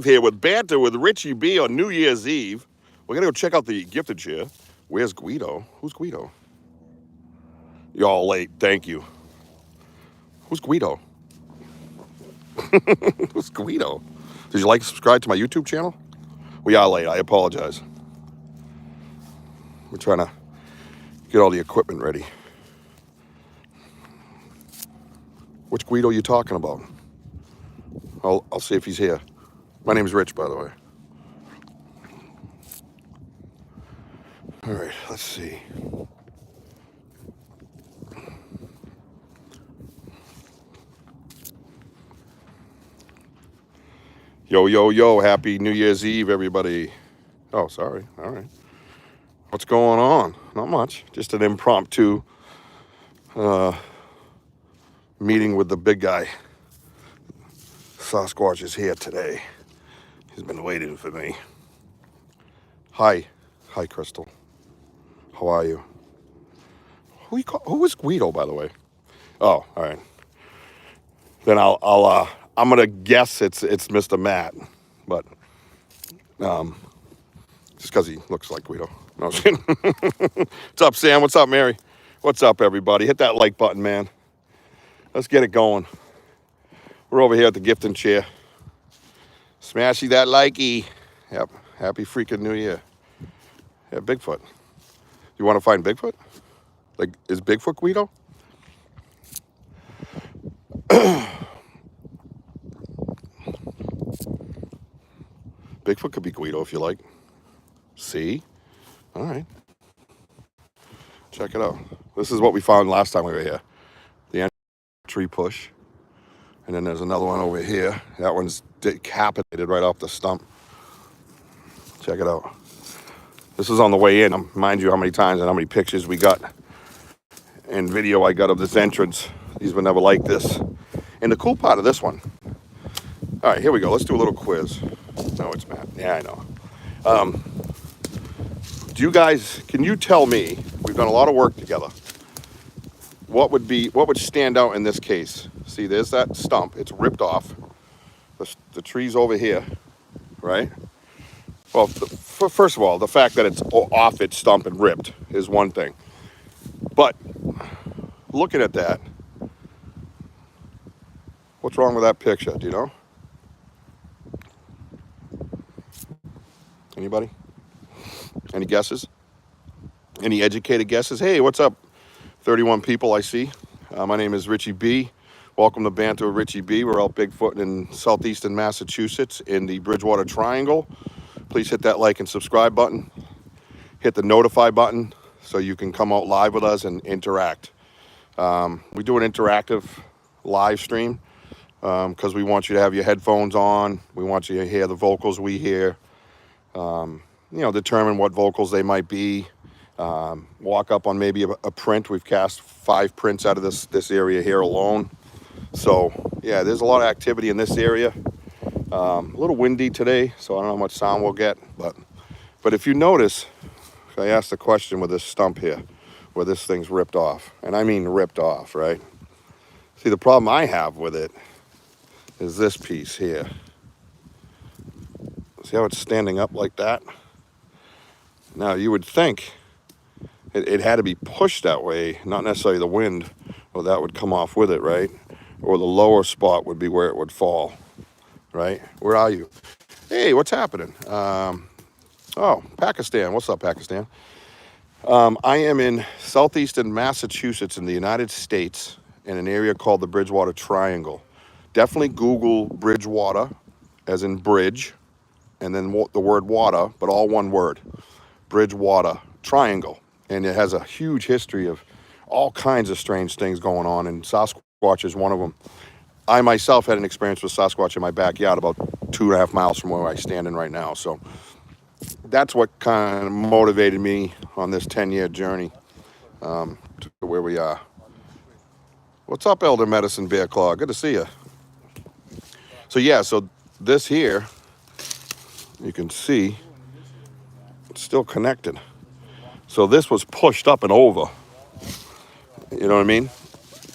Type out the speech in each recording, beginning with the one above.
Here with Banter with Richie B on New Year's Eve. We're gonna go check out the gifted chair. Where's Guido? Who's Guido? Y'all late, thank you. Who's Guido? Who's Guido? Did you like subscribe to my YouTube channel? We are late, I apologize. We're trying to get all the equipment ready. Which Guido are you talking about? I'll see if he's here. My name's Rich, by the way. All right, let's see. Yo, yo, yo, happy New Year's Eve, everybody. Oh, sorry, all right. What's going on? Not much, just an impromptu meeting with the big guy. Sasquatch is here today. He's been waiting for me. Hi, Crystal. How are you? Who is Guido, by the way? Oh, all right. Then I'm gonna guess it's Mr. Matt, but just because he looks like Guido. No, I'm just kidding. What's up, Sam? What's up, Mary? What's up, everybody? Hit that like button, man. Let's get it going. We're over here at the gifting chair. Smashy that likey. Yep. Happy freaking New Year. Yeah, Bigfoot. You want to find Bigfoot? Like, is Bigfoot Guido? Bigfoot could be Guido if you like. See? All right. Check it out. This is what we found last time we were here. The tree push. And then there's another one over here. That one's decapitated right off the stump. Check it out. This is on the way in. Mind you how many times and how many pictures we got and video I got of this entrance. These were never like this. And the cool part of this one. All right, here we go. Let's do a little quiz. No, it's Matt. Yeah, I know. Can you tell me, we've done a lot of work together, what would stand out in this case? See, there's that stump. It's ripped off. The tree's over here, right? Well, first of all, the fact that it's off its stump and ripped is one thing. But looking at that, what's wrong with that picture? Do you know? Anybody? Any guesses? Any educated guesses? Hey, what's up? 31 people I see. My name is Richie B. Welcome to Banter with Richie B. We're out bigfooting in southeastern Massachusetts in the Bridgewater Triangle. Please hit that like and subscribe button. Hit the notify button so you can come out live with us and interact. We do an interactive live stream because we want you to have your headphones on. We want you to hear the vocals we hear. Determine what vocals they might be. Walk up on maybe a print. We've cast 5 prints out of this area here alone. So yeah, there's a lot of activity in this area. A little windy today, so I don't know how much sound we'll get. But if you notice, I asked the question with this stump here, where this thing's ripped off, and I mean ripped off, right? See, the problem I have with it is this piece here. See how it's standing up like that? Now, you would think it had to be pushed that way, not necessarily the wind, or that would come off with it, right? Or the lower spot would be where it would fall, right? Where are you? Hey, what's happening? Oh, Pakistan. What's up, Pakistan? I am in southeastern Massachusetts in the United States in an area called the Bridgewater Triangle. Definitely Google Bridgewater, as in bridge, and then the word water, but all one word. Bridgewater Triangle. And it has a huge history of all kinds of strange things going on, and Sasquatch is one of them. I myself had an experience with Sasquatch in my backyard about 2.5 miles from where I'm standing right now. So that's what kind of motivated me on this 10-year journey to where we are. What's up, Elder Medicine Bear Claw? Good to see you. So yeah, so this here, you can see it's still connected. So this was pushed up and over. You know what I mean?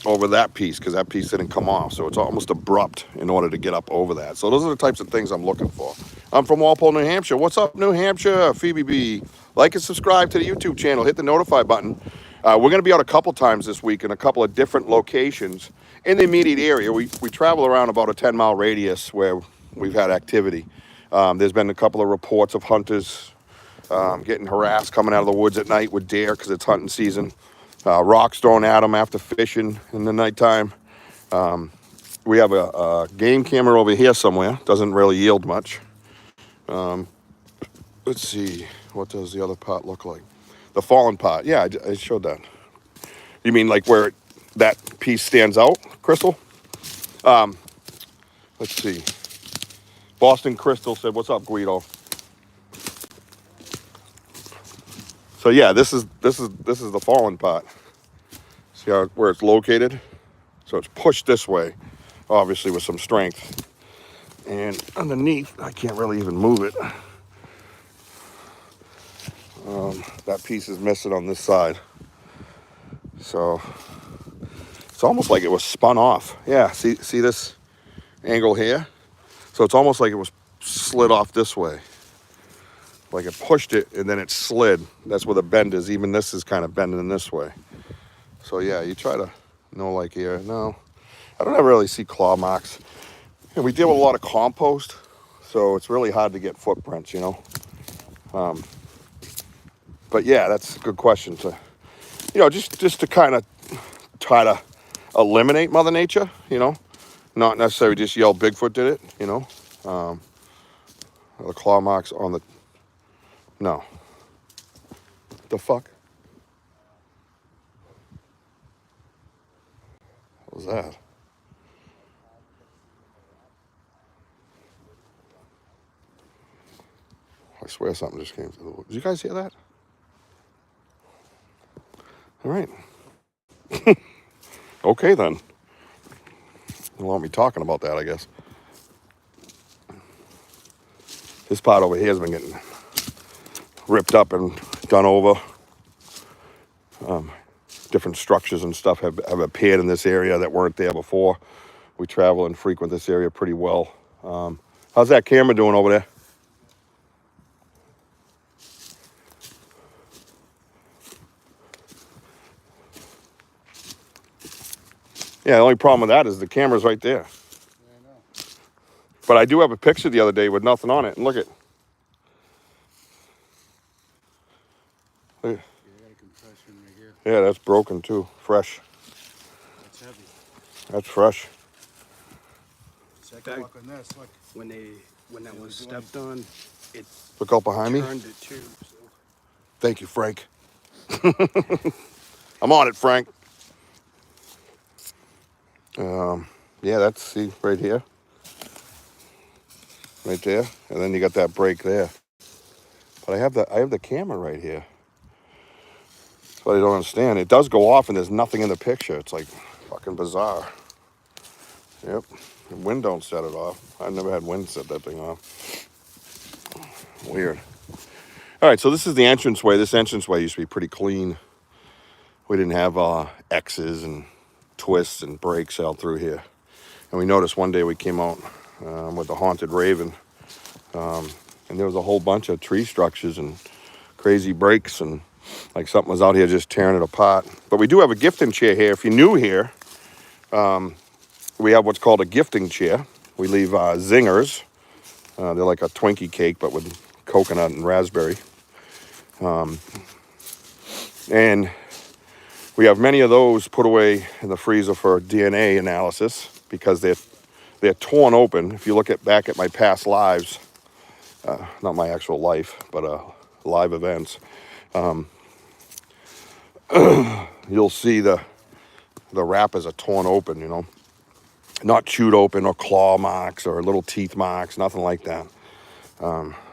over that piece because that piece didn't come off. So it's almost abrupt in order to get up over that. So those are the types of things I'm looking for. I'm from Walpole, New Hampshire. What's up, New Hampshire? Phoebe B. Like and subscribe to the YouTube channel. Hit the notify button. We're going to be out a couple times this week in a couple of different locations in the immediate area. We travel around about a 10-mile radius where we've had activity. There's been a couple of reports of hunters getting harassed coming out of the woods at night with deer because it's hunting season. Rocks thrown at them after fishing in the nighttime. We have a game camera over here somewhere. Doesn't really yield much. Let's see. What does the other part look like? The fallen part. Yeah, I showed that. You mean like where that piece stands out, Crystal? Let's see. Boston Crystal said, "What's up, Guido?" So yeah, this is the fallen part. See where it's located? So it's pushed this way, obviously with some strength. And underneath, I can't really even move it. That piece is missing on this side. So it's almost like it was spun off. Yeah, see this angle here? So it's almost like it was slid off this way. Like it pushed it and then it slid. That's where the bend is. Even this is kind of bending this way. So yeah, you try to know like here. No, I don't ever really see claw marks. And we deal with a lot of compost, so it's really hard to get footprints, you know. But yeah, that's a good question to, you know, just to kind of try to eliminate Mother Nature, you know, not necessarily just yell Bigfoot did it, you know. The claw marks on the, no. The fuck? What was that? I swear something just came through the woods. Did you guys hear that? All right. Okay, then. You want me talking about that, I guess. This part over here has been getting ripped up and done over. Different structures and stuff have appeared in this area that weren't there before. We travel and frequent this area pretty well. How's that camera doing over there? Yeah, the only problem with that is the camera's right there. Yeah, I know. But I do have a picture the other day with nothing on it. And look at. Look. Yeah, got a compression right here. Yeah, that's broken too. Fresh. That's heavy. That's fresh. Second look on this. Look. When that was stepped on, it look out behind turned me. it too. So. Thank you, Frank. I'm on it, Frank. Yeah, that's, see, right here. Right there. And then you got that break there. But I have the camera right here. That's what I don't understand. It does go off and there's nothing in the picture. It's like fucking bizarre. Yep. The wind don't set it off. I've never had wind set that thing off. Weird. All right, so this is the entranceway. This entranceway used to be pretty clean. We didn't have X's and twists and breaks out through here. And we noticed one day we came out with the haunted raven, and there was a whole bunch of tree structures and crazy breaks, and like something was out here just tearing it apart. But we do have a gifting chair here. If you're new here, we have what's called a gifting chair. We leave zingers. They're like a Twinkie cake, but with coconut and raspberry. And we have many of those put away in the freezer for DNA analysis because they're torn open. If you look back at my past lives, not my actual life, but live events, you'll see the wrappers are torn open, you know, not chewed open or claw marks or little teeth marks, nothing like that.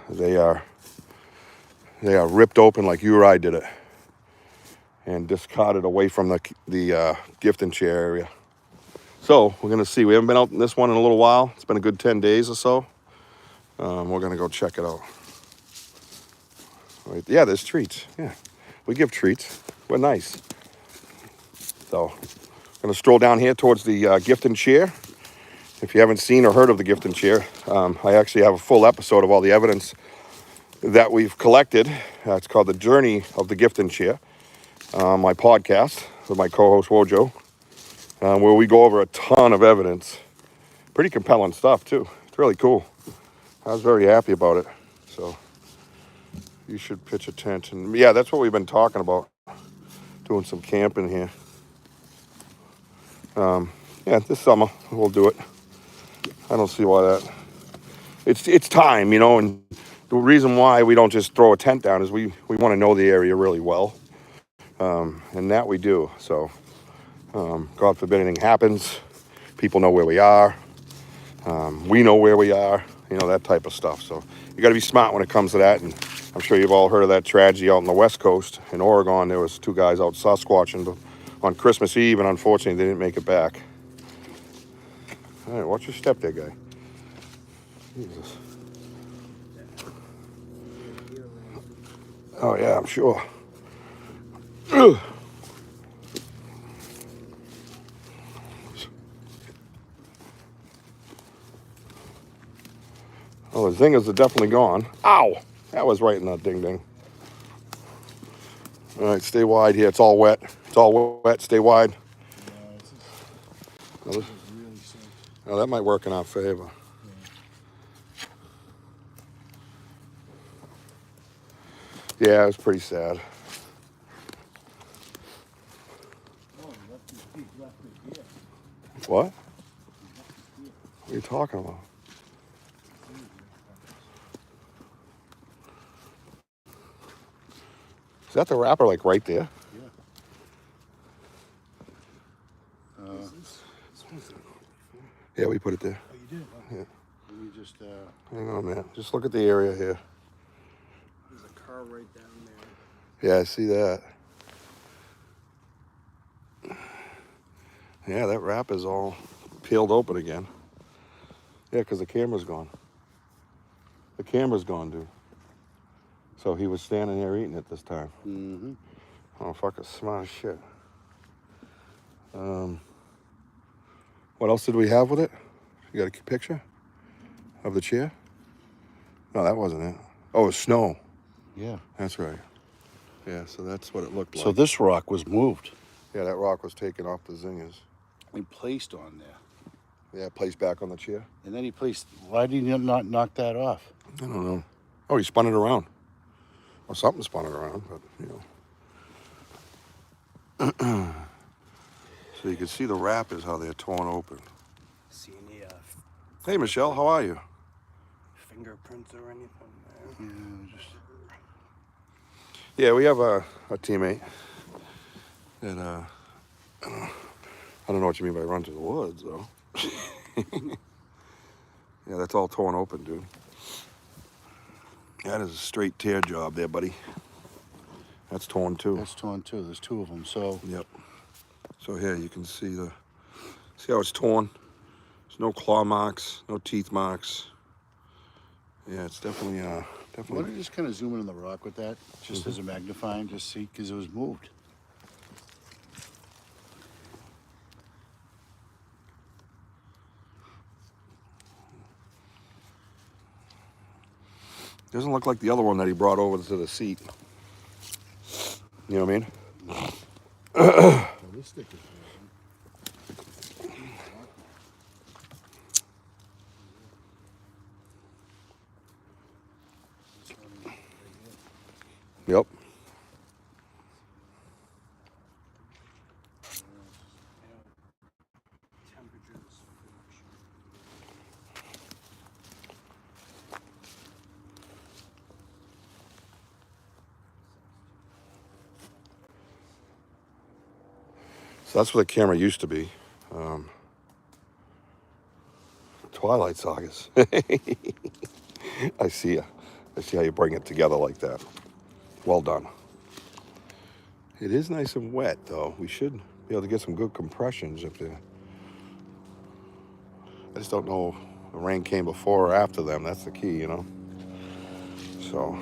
They are ripped open like you or I did it and discarded away from the gifting chair area. So we're gonna see. We haven't been out in this one in a little while. It's been a good 10 days or so. We're gonna go check it out. Right. Yeah, there's treats. Yeah, we give treats. We're nice. So Going to stroll down here towards the gift and chair. If you haven't seen or heard of the gift and chair, I actually have a full episode of all the evidence that we've collected. It's called The Journey of the Gift and Chair. My podcast with my co-host Wojo, where we go over a ton of evidence. Pretty compelling stuff too. It's really cool. I was very happy about it. So you should pitch a tent. And yeah, that's what we've been talking about. Doing some camping here. Yeah, this summer we'll do it. I don't see why that. It's time, you know, and the reason why we don't just throw a tent down is we want to know the area really well. And that we do. So God forbid anything happens. People know where we are. We know where we are. You know, that type of stuff. So you got to be smart when it comes to that. And I'm sure you've all heard of that tragedy out on the West Coast in Oregon. There was 2 guys out Sasquatching on Christmas Eve, and unfortunately they didn't make it back. All right, watch your step there, guy. Jesus. Oh yeah, I'm sure. Ugh. Oh, the zingers are definitely gone. Ow! That was right in that ding-ding. All right, stay wide here. It's all wet. It's all wet. Stay wide. This is really sick. Oh, that might work in our favor. Yeah, it was pretty sad. Oh, he left it here. What? What are you talking about? Is that the wrapper, like, right there? Yeah. Yeah, we put it there. Oh, you did? Okay. Yeah. And you just, Hang on, man. Just look at the area here. There's a car right down there. Yeah, I see that. Yeah, that wrapper's all peeled open again. Yeah, because the camera's gone. The camera's gone, dude. So he was standing there eating it this time. mm-hmm. Oh, fucking smart as shit. What else did we have with it? You got a picture of the chair? No, that wasn't it. Oh, it was snow. Yeah. That's right. Yeah, so that's what it looked like. So this rock was moved Yeah, that rock was taken off the zingers. and placed on there. Yeah, placed back on the chair. And then he placed, why did he not knock that off? I don't know. Oh, he spun it around. Or something spun it around, but, you know. So you can see the wrappers, how they're torn open. See any Hey, Michelle, how are you? fingerprints or anything there? Yeah, just, Yeah, we have a teammate that, I don't know what you mean by run to the woods, though. Yeah, that's all torn open, dude. That is a straight tear job there, buddy. That's torn too. that's torn too. There's 2 of them. So Yep. So here you can see see how it's torn. There's no claw marks, no teeth marks. Yeah, it's definitely why don't you just kind of zoom in on the rock with that, just as a magnifying, just see, because it was moved. doesn't look like the other one that he brought over to the seat. You know what I mean? Oh, this stick is Yep. Temperatures. So that's what the camera used to be. Twilight Sagas. I see ya. I see how you bring it together like that. Well done. It is nice and wet, though. We should be able to get some good compressions if they. I just don't know if the rain came before or after them. That's the key, you know. So, all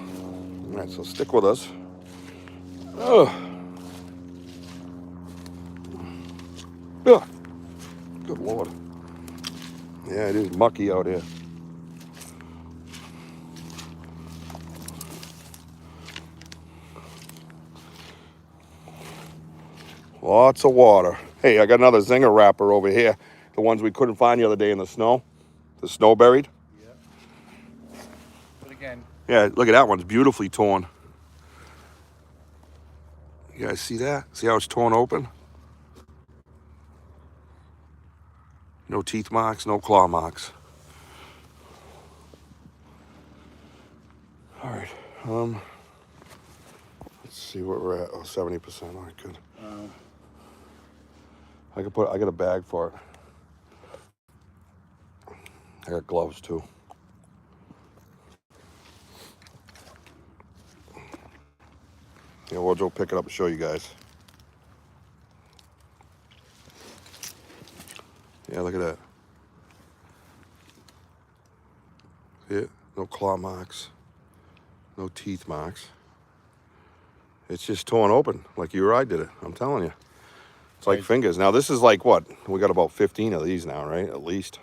right. So stick with us. Ugh. Ugh. Good Lord. Yeah, it is mucky out here. Lots of water. Hey, I got another zinger wrapper over here. The ones we couldn't find the other day in the snow. The snow buried. Yeah. But again. Yeah, look at that one's beautifully torn. You guys see that? See how it's torn open? No teeth marks, no claw marks. All right. Let's see where we're at. Oh, 70%. All right, good. I got a bag for it. I got gloves too. Yeah, we'll go pick it up and show you guys. Yeah, look at that. See it? No claw marks. No teeth marks. It's just torn open like you or I did it. I'm telling you. It's like fingers. Now, this is like what? We got about 15 of these now, right? At least.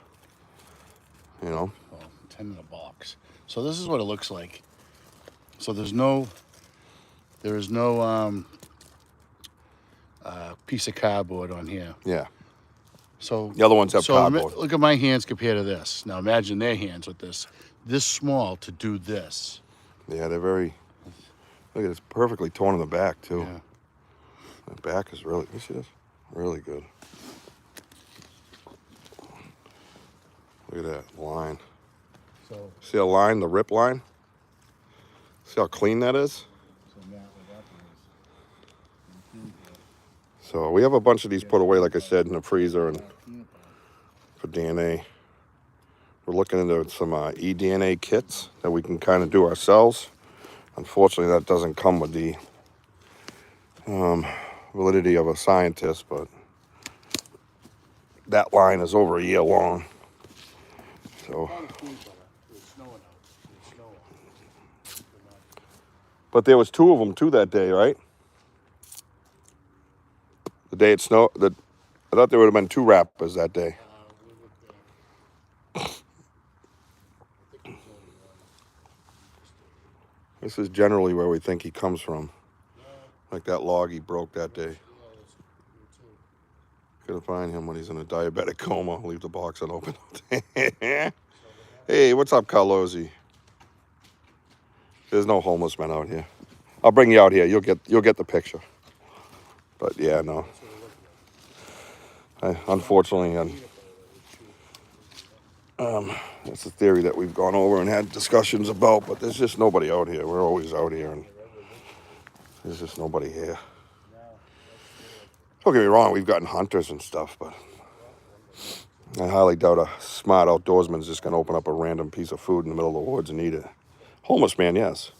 You know? Well, 10 in a box. So this is what it looks like. So there is no piece of cardboard on here. Yeah. So the other ones have cardboard. Look at my hands compared to this. Now imagine their hands with this small to do this. Yeah, they're very. Look at it, it's perfectly torn in the back too. Yeah. The back is really. You see this? Really good. Look at that line. So see a line, the rip line? See how clean that is? So we have a bunch of these put away, like I said, in the freezer and for DNA. We're looking into some eDNA kits that we can kind of do ourselves. Unfortunately, that doesn't come with the validity of a scientist, but that line is over a year long. So, but there was 2 of them too that day, right? The day it snowed. I thought there would have been 2 wrappers that day. This is generally where we think he comes from. Like that log he broke that day. Gonna find him when he's in a diabetic coma. Leave the box unopened. Hey, what's up, Carlozzi? There's no homeless men out here. I'll bring you out here. You'll get the picture. But yeah, no. Unfortunately, that's a theory that we've gone over and had discussions about, but there's just nobody out here. We're always out here, and there's just nobody here. Don't get me wrong, we've gotten hunters and stuff, but I highly doubt a smart outdoorsman is just going to open up a random piece of food in the middle of the woods and eat it. Homeless man, yes.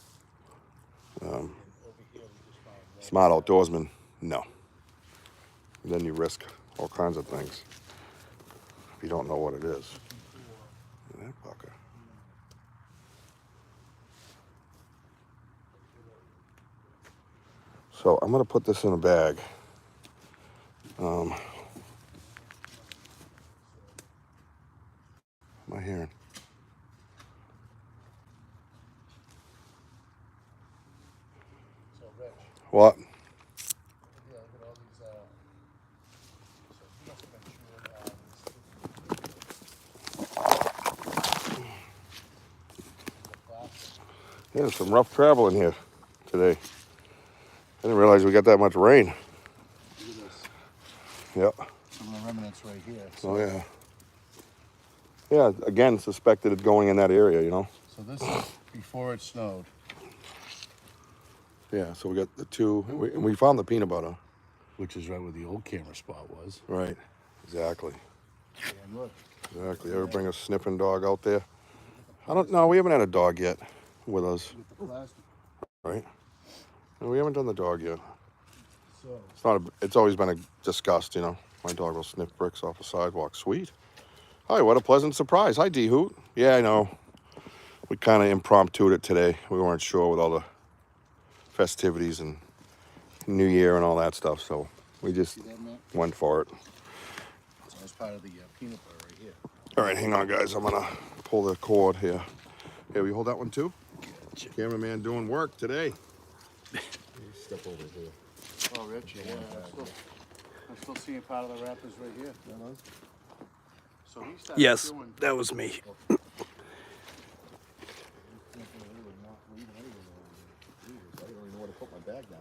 Smart outdoorsman, no. And then you risk all kinds of things if you don't know what it is. That fucker. So I'm going to put this in a bag. What am I hearing? What? Yeah, there's some rough travel in here today. I didn't realize we got that much rain. Look at this. Yep. Some of the remnants right here. So, Oh, yeah. Yeah, again, suspected it going in that area, you know? So this is before it snowed. Yeah, so we got the 2, and we found the peanut butter. Which is right where the old camera spot was. Right, exactly. And look. Exactly. Ever bring a sniffing dog out there? I don't know. We haven't had a dog yet with us, With the plastic. right? No, we haven't done the dog yet. So. It's always been a disgust, you know. My dog will sniff bricks off the sidewalk. Sweet. Hi, what a pleasant surprise. Hi, D-Hoot. Yeah, I know. We kind of impromptu'd it today. We weren't sure with all the festivities and New Year and all that stuff, so we just went for it. part of the peanut butter right here. All right, hang on, guys. I'm gonna pull the cord here. Here, will you hold that one too? Cameraman doing work today. Step over here. Oh, Rich, yeah. I'm still seeing part of the wrappers right here. So he started Yes, doing... that was me. I don't even know where to put my bag down.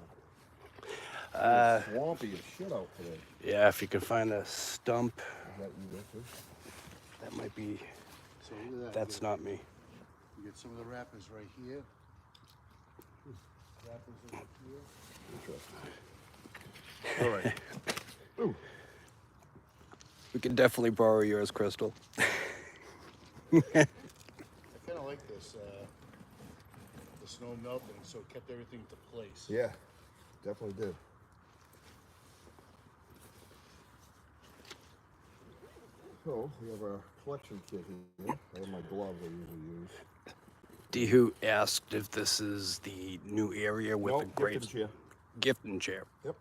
It's swampy as shit out today. Yeah, if you can find a stump, Is that you there too? that might be. So look at that. That's not me. You get some of the wrappers right here. Wrappers right here. All right. Ooh. We can definitely borrow yours, Crystal. I kind of like this, the snow melting, so it kept everything to place. Yeah, definitely did. So we have our collection kit here. I have my gloves I usually use. Dehu asked if this is the new area with the great gift and chair. gift and chair. Yep.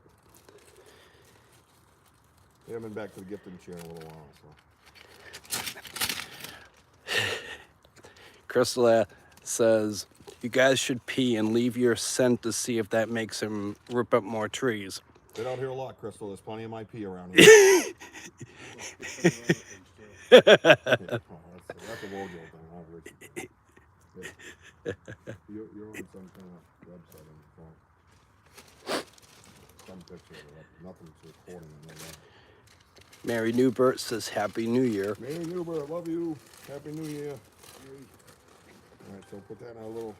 We haven't been back to the gift and chair in a little while, so. Crystal says, you guys should pee and leave your scent to see if that makes him rip up more trees. Been out here a lot, Crystal. There's plenty of my pee around here. That's a Wojo thing, huh, Richard? Yeah. You're on some kind of website on your phone. Some picture of it. Nothing's recording it. No way. Mary Newbert says, Happy New Year. Mary Newbert, love you. Happy New Year. All right, so put that in our little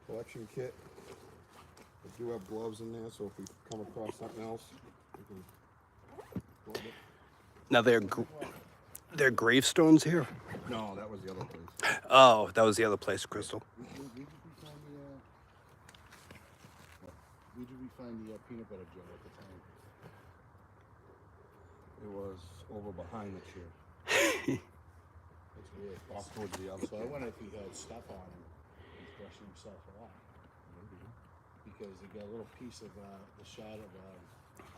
collection kit. We do have gloves in there, so if we come across something else, we can glove it. Now, they're gravestones here? No, that was the other place. Oh, that was the other place, Crystal. Where did we find the peanut butter jar at the time? It was over behind the chair. That's weird. Off towards the other So I side. wonder if he had stuff on him. He's brushing himself off. Because they got a little piece of the shot of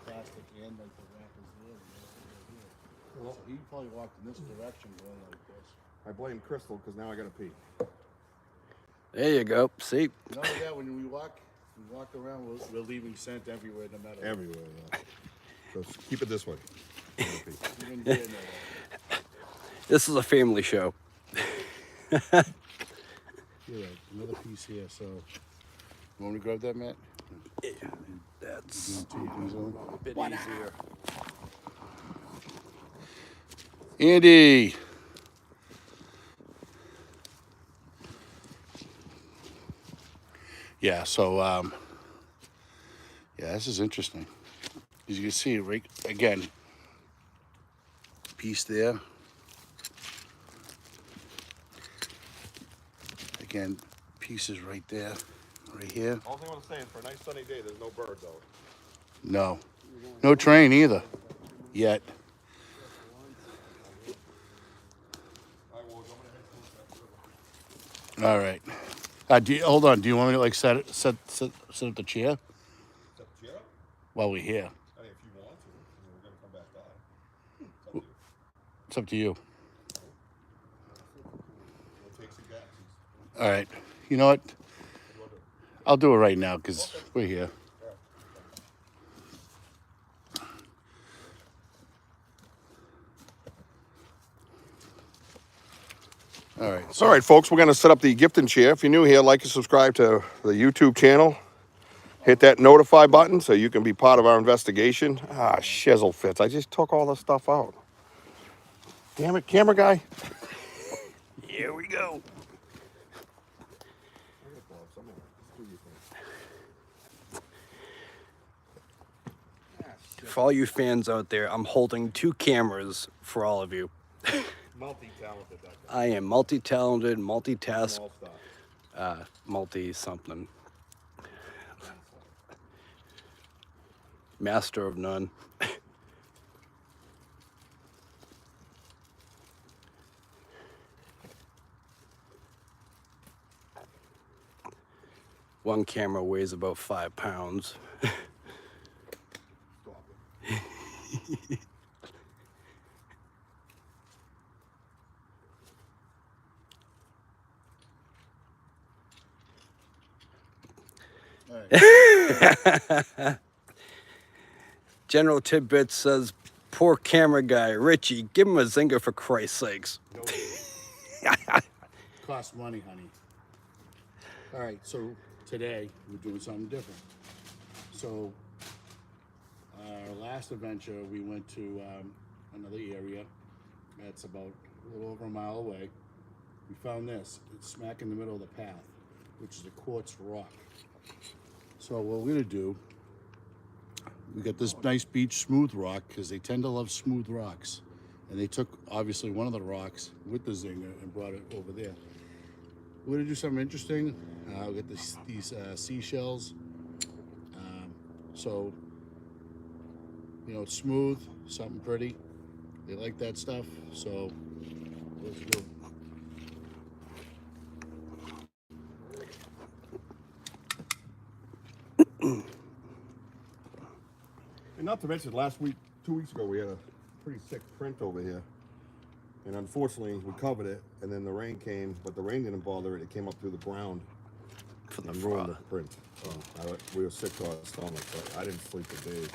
plastic and like the wrappers there. And right here. Well, So he probably walked in this direction going like this. I blame Crystal because now I gotta pee. There you go. See? Not only that, when we walk around, we're leaving scent everywhere, no matter what. Everywhere, yeah. So keep it this way. I gotta pee. Even here, no. This is a family show. Yeah, another piece here. So, you want me to grab that, Matt? Yeah, that's Two things on. a bit easier. Andy. Yeah, so yeah, this is interesting. As you can see, right again, piece there. Again, pieces right there, right here. All thing I want to say is for a nice sunny day, there's no bird though. No, no train either, yet. All right. Hold on. Do you want me to like set up the chair Set the chair up? while we're here? I mean, if you want to, we're gonna come back by. It's up to you. We'll take some gases. All right. You know what? I'll do it right now because we're here. All right. All right, folks, we're going to set up the gift and chair. If you're new here, like and subscribe to the YouTube channel. Hit that notify button so you can be part of our investigation. Ah, shizzle fits. I just took all the stuff out. Damn it, camera guy. Here we go. For all you fans out there, I'm holding 2 cameras for all of you. Multi-talented, that guy. I am multi-talented, multitask, All-star. multi-something. Master of none. One camera weighs about 5 pounds. Stop it. right. General Tidbits says, poor camera guy, Richie, give him a zinger for Christ's sakes. Costs money, honey. All right, so today we're doing something different. So our last adventure, we went to another area that's about a little over a mile away. We found this. It's smack in the middle of the path, which is a quartz rock. So what we're gonna do, we got this nice beach smooth rock because they tend to love smooth rocks. And they took obviously one of the rocks with the zinger and brought it over there. We're gonna do something interesting. We got these seashells. So, you know, it's smooth, something pretty. They like that stuff. So let's go. And not to mention, last week, 2 weeks ago, we had a pretty sick print over here. And unfortunately, we covered it, and then the rain came, but the rain didn't bother it. It came up through the ground and ruined the print. We were sick to our stomach, but I didn't sleep for days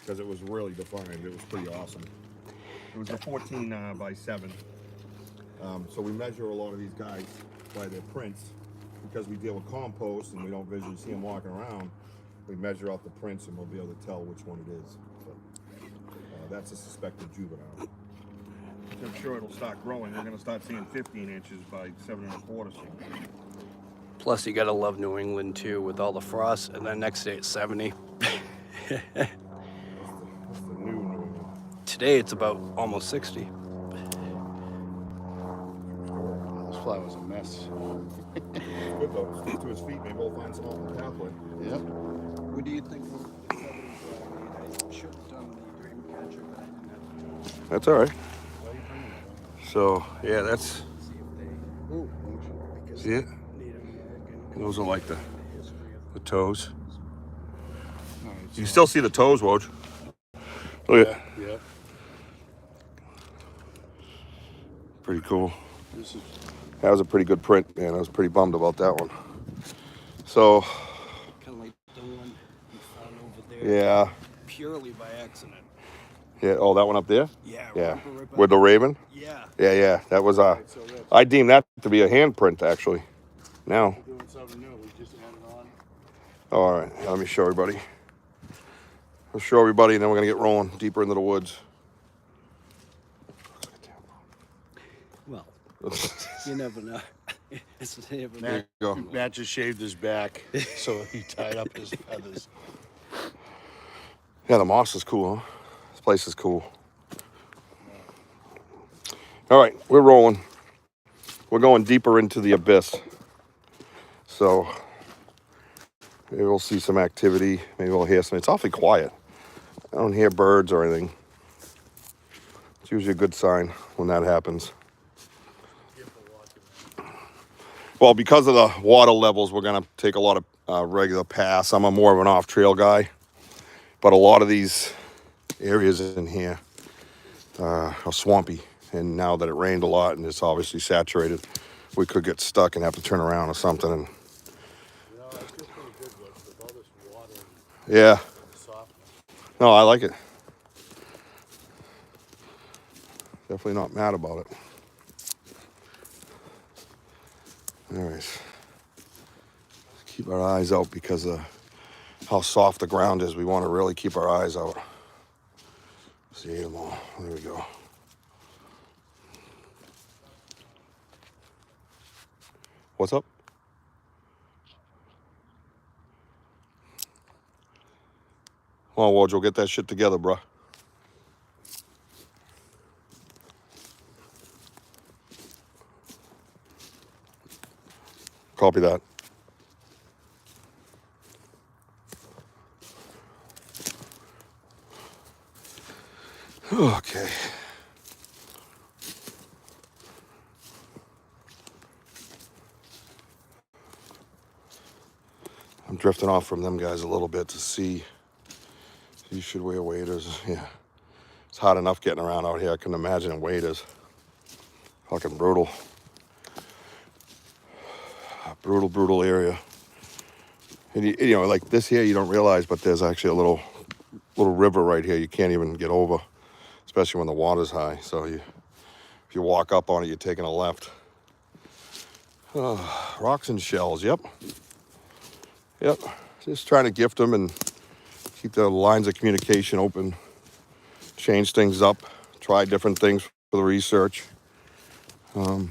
because it was really defined. It was pretty awesome. It was a 14 by 7. So we measure a lot of these guys by their prints because we deal with compost and we don't visually see them walking around. We measure out the prints and we'll be able to tell which one it is. So, that's a suspected juvenile. I'm sure it'll start growing. We're going to start seeing 15 inches by 7 1/4. Plus, you gotta love New England too, with all the frost, and then next day it's 70. That's the new New England. Today it's about almost 60. This fly was a mess. It's good though. Stick to his feet. Maybe we'll find some off the pathway. Yep. What do you think? I should have done the dream catcher, but I didn't have to. That's all right. So yeah, that's. See it? Those are like the toes. All right, You still see the toes, Woj. Look at yeah. pretty cool. This is That was a pretty good print, man. I was pretty bummed about that one. So Kind of like the one we found over there. yeah, Purely by accident. yeah. Oh, that one up there. Yeah. Yeah, right by- with the raven. Yeah. Yeah. That was so Rich, I deem that to be a handprint actually. Now, we're doing something new. We just added on. all right. Let me show everybody. I'll show everybody, and then we're gonna get rolling deeper into the woods. Well, you never know. It's never There you go. Matt just shaved his back, so he tied up his feathers. Yeah, the moss is cool, huh? This place is cool. All right, we're rolling. We're going deeper into the abyss. So maybe we'll see some activity. Maybe we'll hear some. It's awfully quiet. I don't hear birds or anything. It's usually a good sign when that happens. Well, because of the water levels, we're going to take a lot of regular paths. I'm more of an off-trail guy. But a lot of these areas in here are swampy. And now that it rained a lot and it's obviously saturated, we could get stuck and have to turn around or something. And You know, I feel pretty good with all this water yeah, and softness. no, I like it. Definitely not mad about it. Anyways, let's keep our eyes out because of how soft the ground is. We want to really keep our eyes out. See them all. There we go. What's up? Come on, Woj, get that shit together, bruh. Copy that. Okay. I'm drifting off from them guys a little bit to see. You should wear waders. Yeah. It's hot enough getting around out here. I can imagine in waders. Fucking brutal. Brutal area. And you know, like this here, you don't realize, but there's actually a little river right here. You can't even get over, especially when the water's high. So if you walk up on it, you're taking a left. Rocks and shells. Yep. Just trying to gift them and keep the lines of communication open. Change things up. Try different things for the research. I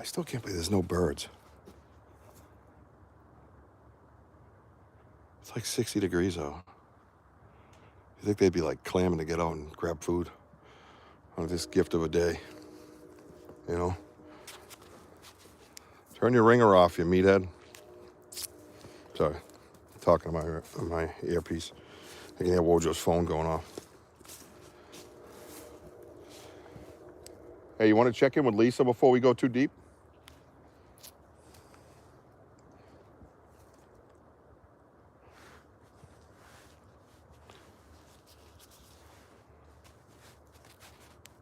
still can't believe there's no birds. It's like 60 degrees out. You think they'd be like clamming to get out and grab food on this gift of a day, you know? Turn your ringer off, you meathead. Sorry, I'm talking to my earpiece. I can hear Wojo's phone going off. Hey, you want to check in with Lisa before we go too deep?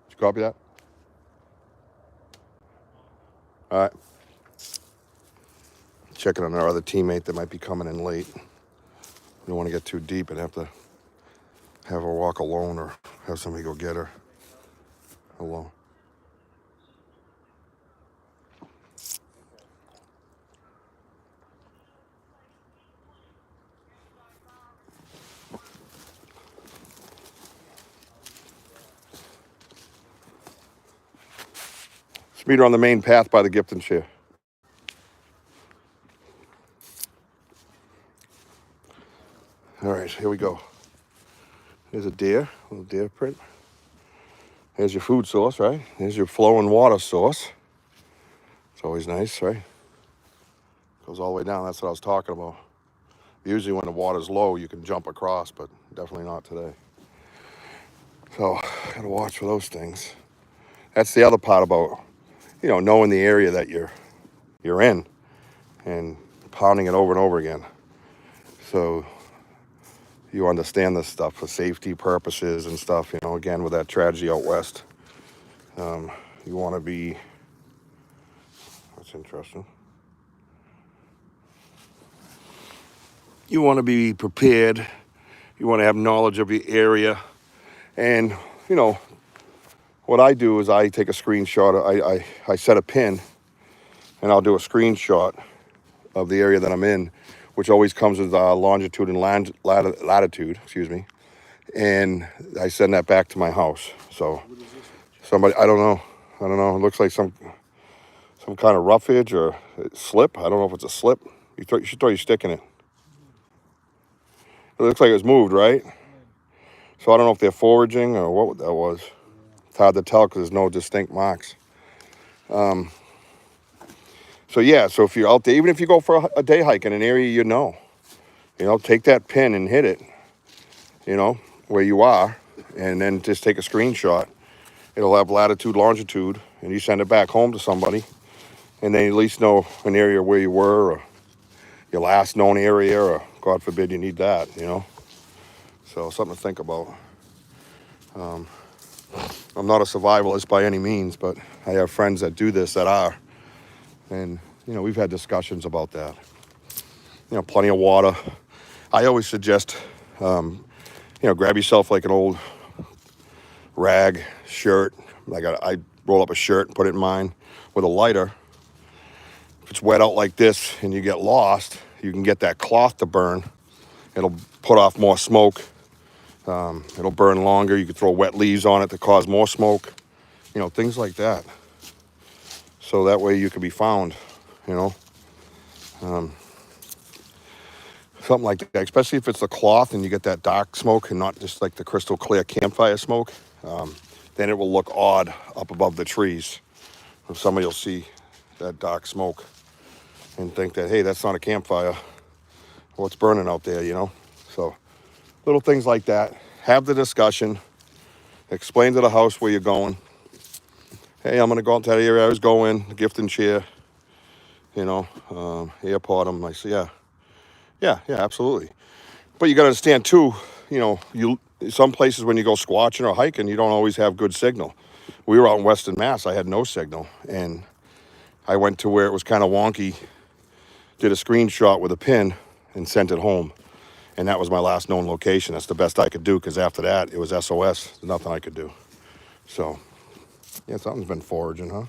Did you copy that? All right. Checking on our other teammate that might be coming in late. We don't want to get too deep and have to have her walk alone or have somebody go get her alone. Let's meet her on the main path by the gift and share. All right, here we go. There's a deer, little deer print. There's your food source, right? There's your flowing water source. It's always nice, right? Goes all the way down, that's what I was talking about. Usually when the water's low, you can jump across, but definitely not today. So, gotta watch for those things. That's the other part about, you know, knowing the area that you're in and pounding it over and over again. So you understand this stuff for safety purposes and stuff, you know, again, with that tragedy out west. You want to be, that's interesting. You want to be prepared. You want to have knowledge of your area. And, you know, what I do is I take a screenshot. I set a pin and I'll do a screenshot of the area that I'm in, which always comes with longitude and latitude, and I send that back to my house. So somebody, I don't know. It looks like some kind of roughage or slip. I don't know if it's a slip. You should throw your stick in it. It looks like it was moved, right? So I don't know if they're foraging or what that was. It's hard to tell because there's no distinct marks. So yeah, so if you're out there, even if you go for a day hike in an area you know, take that pin and hit it, where you are, and then just take a screenshot. It'll have latitude, longitude, and you send it back home to somebody, and they at least know an area where you were, or your last known area, or God forbid you need that, So something to think about. I'm not a survivalist by any means, but I have friends that do this that are. And, we've had discussions about that. Plenty of water. I always suggest, grab yourself like an old rag shirt. Like I roll up a shirt and put it in mine with a lighter. If it's wet out like this and you get lost, you can get that cloth to burn. It'll put off more smoke. It'll burn longer. You can throw wet leaves on it to cause more smoke. Things like that. So that way you can be found, something like that, especially if it's the cloth and you get that dark smoke and not just like the crystal clear campfire smoke, then it will look odd up above the trees. If somebody will see that dark smoke and think that, hey, that's not a campfire. What's burning out there, So little things like that. Have the discussion. Explain to the house where you're going. Hey, I'm going to go out to that area I was going, gift and share, airport them. I say, yeah, absolutely. But you got to understand too, some places when you go squatching or hiking, you don't always have good signal. We were out in Western Mass. I had no signal. And, I went to where it was kind of wonky, did a screenshot with a pin, and sent it home. And that was my last known location. That's the best I could do, because after that, it was SOS. There's nothing I could do. So, yeah, something's been foraging, huh?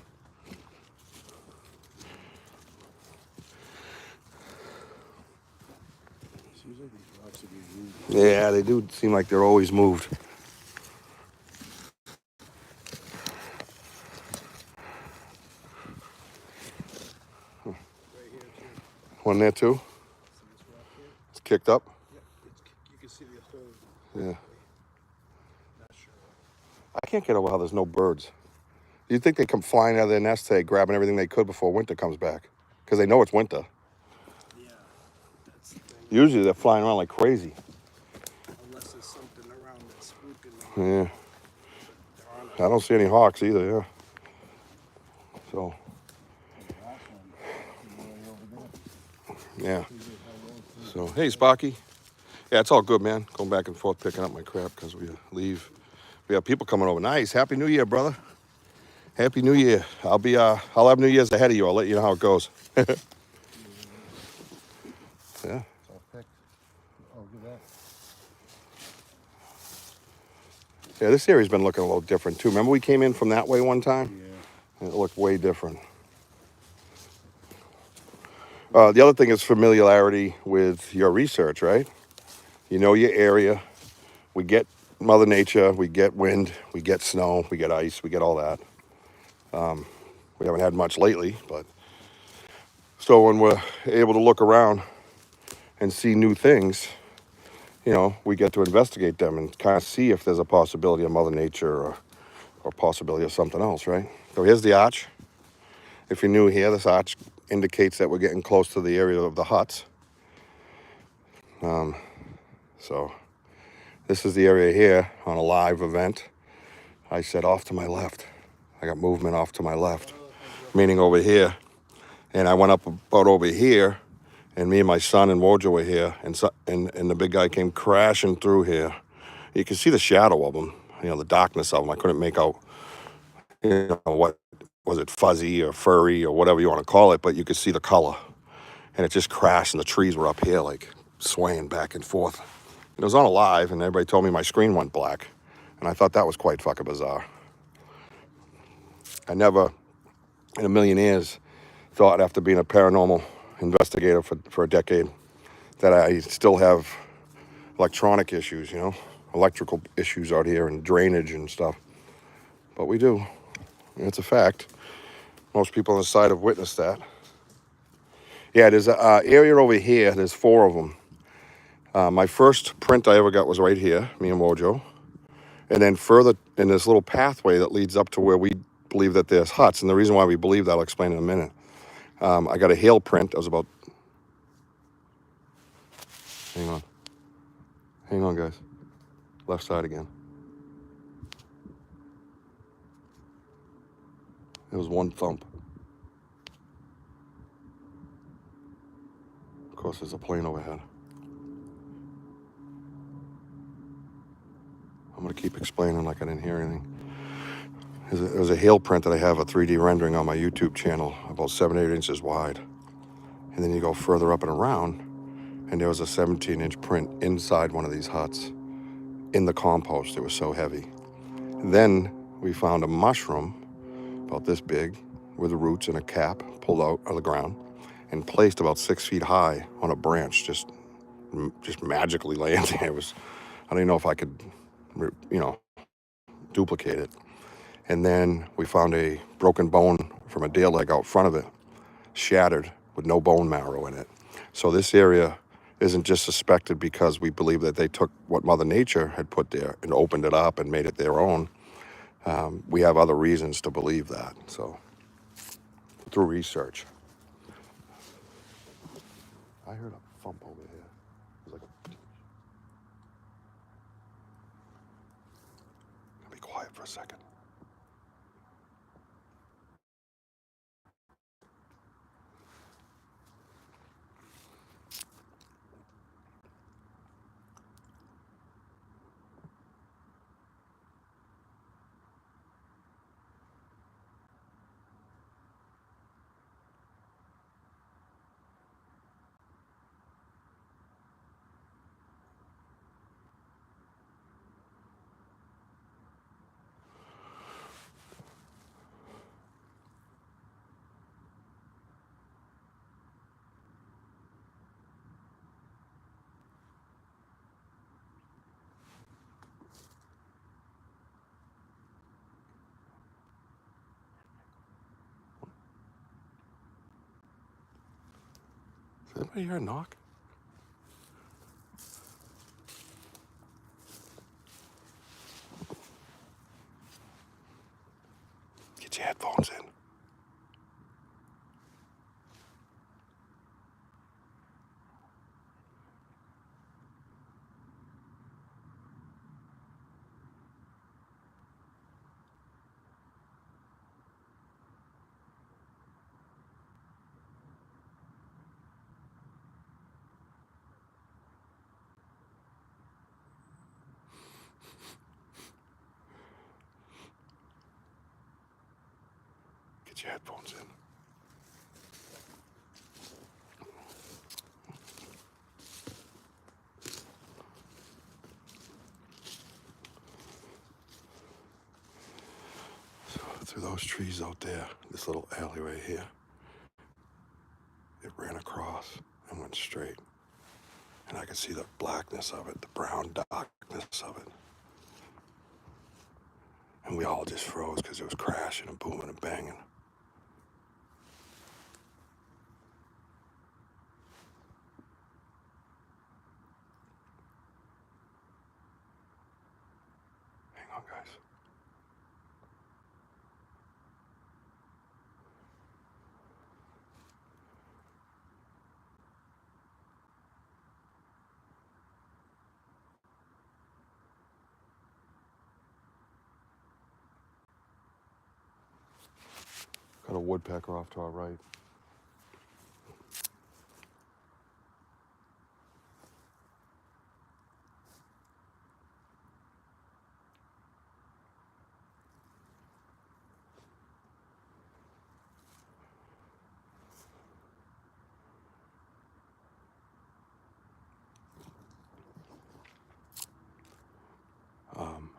Seems like these rocks are being moved. Yeah, they do seem like they're always moved. Right here too. One there too? See this rock here? It's kicked up? Yeah, you can see the hole. Yeah. Not sure. I can't get over how there's no birds. You'd think they come flying out of their nest today, grabbing everything they could before winter comes back. Because they know it's winter. Yeah, that's the thing. Usually they're flying around like crazy. Unless there's something around that's spooking them. Yeah. They're on I don't see any hawks either, yeah. So, Last one. Way over there. yeah. So, hey, Sparky. Yeah, it's all good, man. Going back and forth picking up my crap because we leave. We have people coming over. Nice. Happy New Year, brother. Happy New Year. I'll have New Year's ahead of you. I'll let you know how it goes. Yeah. It's all picked. Oh, look at that. Yeah, this area's been looking a little different too. Remember we came in from that way one time? Yeah. It looked way different. The other thing is familiarity with your research, right? You know your area. We get Mother Nature, we get wind, we get snow, we get ice, we get all that. We haven't had much lately, but so when we're able to look around and see new things, you know, we get to investigate them and kind of see if there's a possibility of Mother Nature or possibility of something else, right? So here's the arch. If you're new here, this arch indicates that we're getting close to the area of the huts. So this is the area here on a live event. I said off to my left. I got movement off to my left, meaning over here. And I went up about over here, and me and my son and Wojo were here, and the big guy came crashing through here. You can see the shadow of him, you know, the darkness of him. I couldn't make out, you know, what was it, fuzzy or furry or whatever you want to call it, but you could see the color. And it just crashed, and the trees were up here, like swaying back and forth. And it was on a live, and everybody told me my screen went black. And I thought that was quite fucking bizarre. I never, in a million years, thought after being a paranormal investigator for a decade that I still have electronic issues, you know, electrical issues out here and drainage and stuff. But we do. It's a fact. Most people on the site have witnessed that. Yeah, there's an area over here. There's 4 of them. My first print I ever got was right here, me and Wojo. And then further in this little pathway that leads up to where we believe that there's huts. And the reason why we believe that, I'll explain in a minute. I got a hail print. That was about... Hang on. Hang on, guys. Left side again. It was one thump. Of course, there's a plane overhead. I'm going to keep explaining like I didn't hear anything. There's a hail print that I have a 3D rendering on my YouTube channel, about 7 or 8 inches wide. And then you go further up and around, and there was a 17-inch print inside one of these huts in the compost. It was so heavy. Then we found a mushroom about this big with roots and a cap pulled out of the ground and placed about 6 feet high on a branch, just magically laying there. It was, I don't even know if I could, you know, duplicate it. And then we found a broken bone from a deer leg out front of it, shattered with no bone marrow in it. So this area isn't just suspected because we believe that they took what Mother Nature had put there and opened it up and made it their own. We have other reasons to believe that, so, through research. I heard a thump over here. It was like a... Be quiet for a second. Anybody hear a knock? Get your headphones in. Get your headphones in. So through those trees out there, this little alley right here, it ran across and went straight. And I could see the blackness of it, the brown darkness of it. And we all just froze because it was crashing and booming and banging. Hang on, guys. Got a woodpecker off to our right.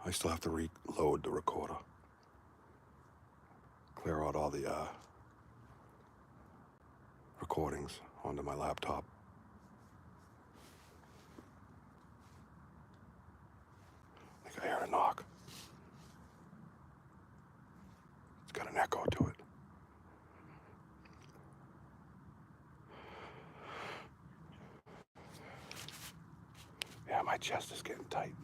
I still have to reload the recorder. Clear out all the recordings onto my laptop. I think I hear a knock. It's got an echo to it. Yeah, my chest is getting tight.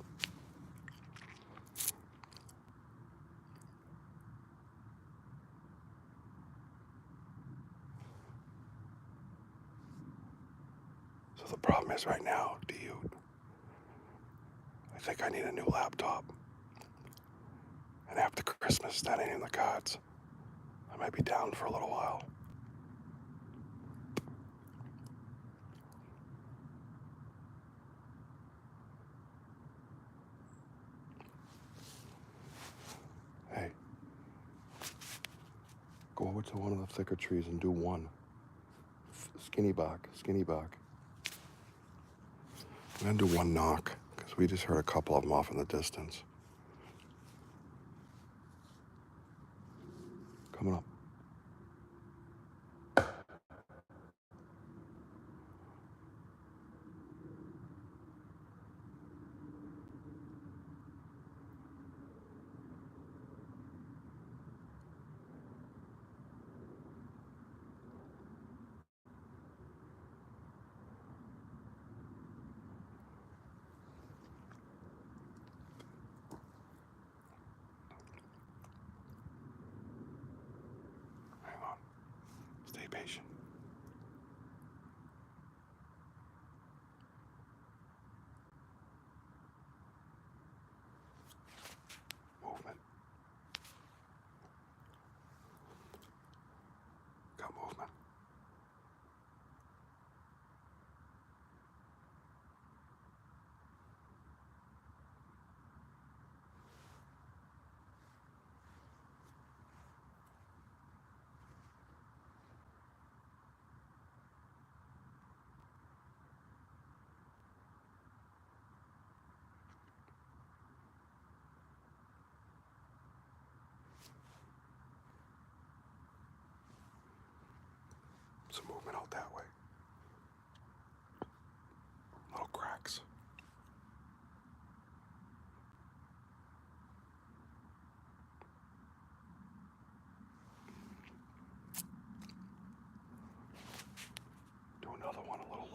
So the problem is right now, I think I need a new laptop. And after Christmas, that ain't in the cards. I might be down for a little while. Hey, go over to one of the thicker trees and do one. Skinny bark. I'm gonna do one knock, because we just heard a couple of them off in the distance. Coming up. Hang on. Stay patient. Movement. Got movement. Some movement out that way. Little cracks. Do another one a little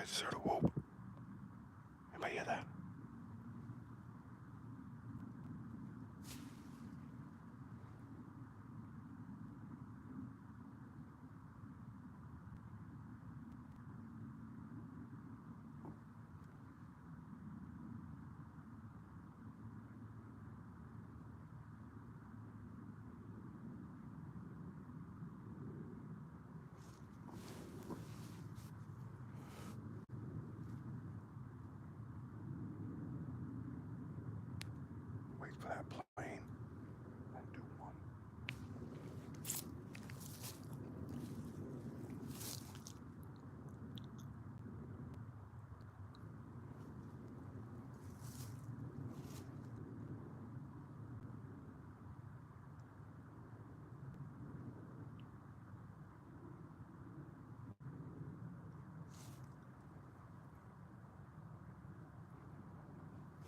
just heard a whoop. Anybody hear that? Wait for that plane. And do one.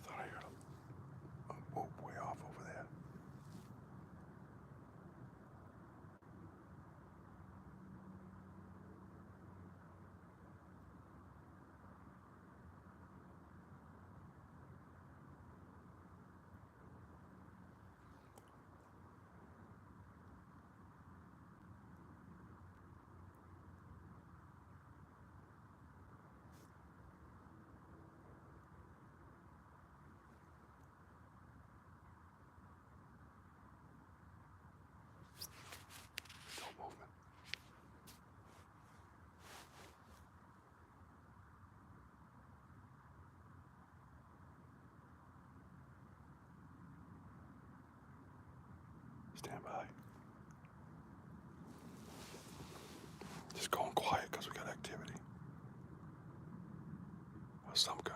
Thought I heard a whoop way off over there. Still moving. Stand by. Just going quiet because we got activity of some kind.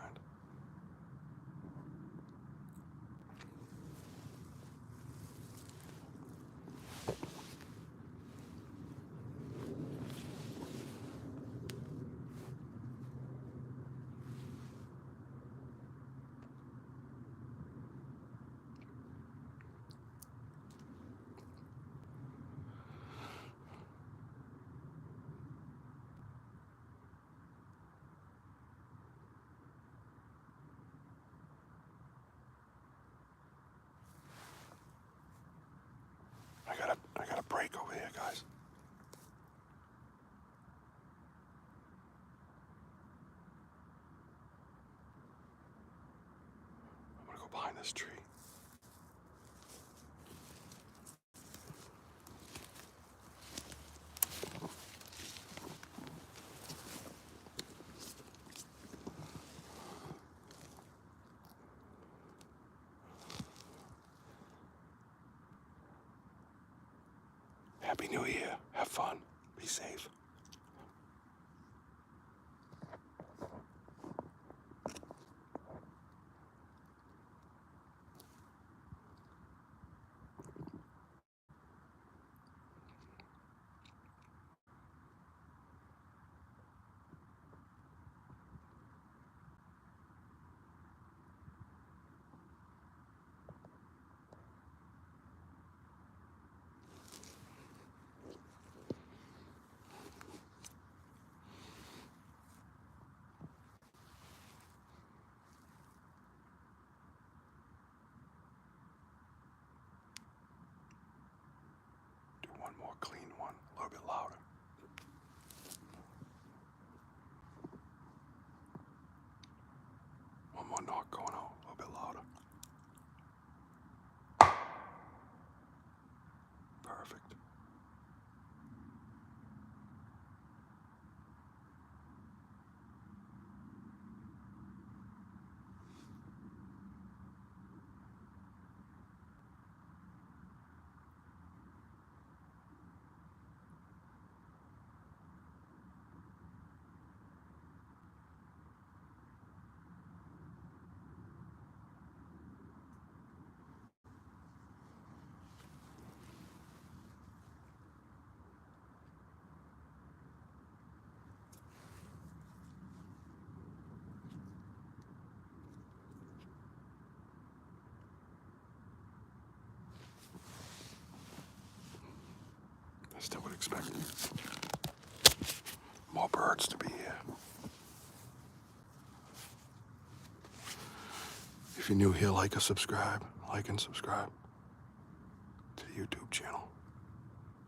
I got a break over here, guys. I'm gonna go behind this tree. Happy New Year. Have fun. Be safe. Do one more clean one, a little bit louder. One more knock going out, a little bit louder. Perfect. I still would expect more birds to be here. If you're new here, like and subscribe to the YouTube channel.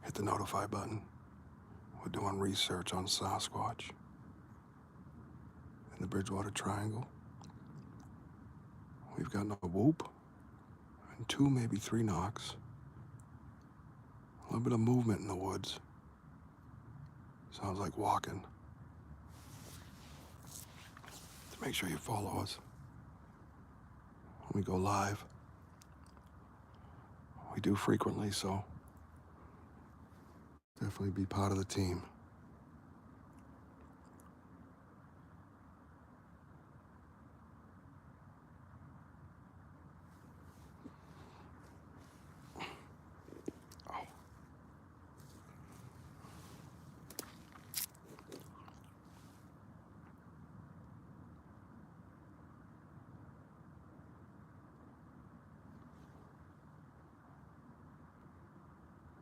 Hit the notify button. We're doing research on Sasquatch in the Bridgewater Triangle. We've gotten a whoop and 2, maybe 3 knocks. A little bit of movement in the woods. Sounds like walking. Make sure you follow us when we go live. We do frequently, so definitely be part of the team.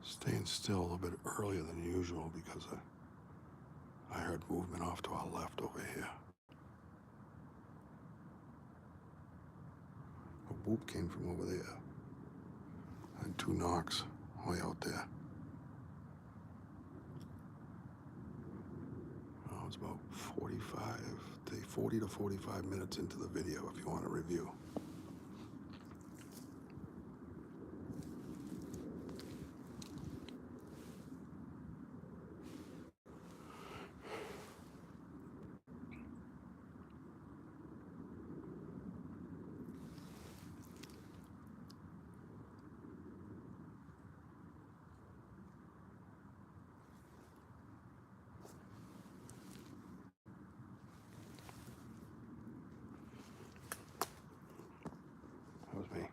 Staying still a little bit earlier than usual because I heard movement off to our left over here. A whoop came from over there. And 2 knocks way out there. Oh, it's about 40 to 45 minutes into the video if you want a review. That was me.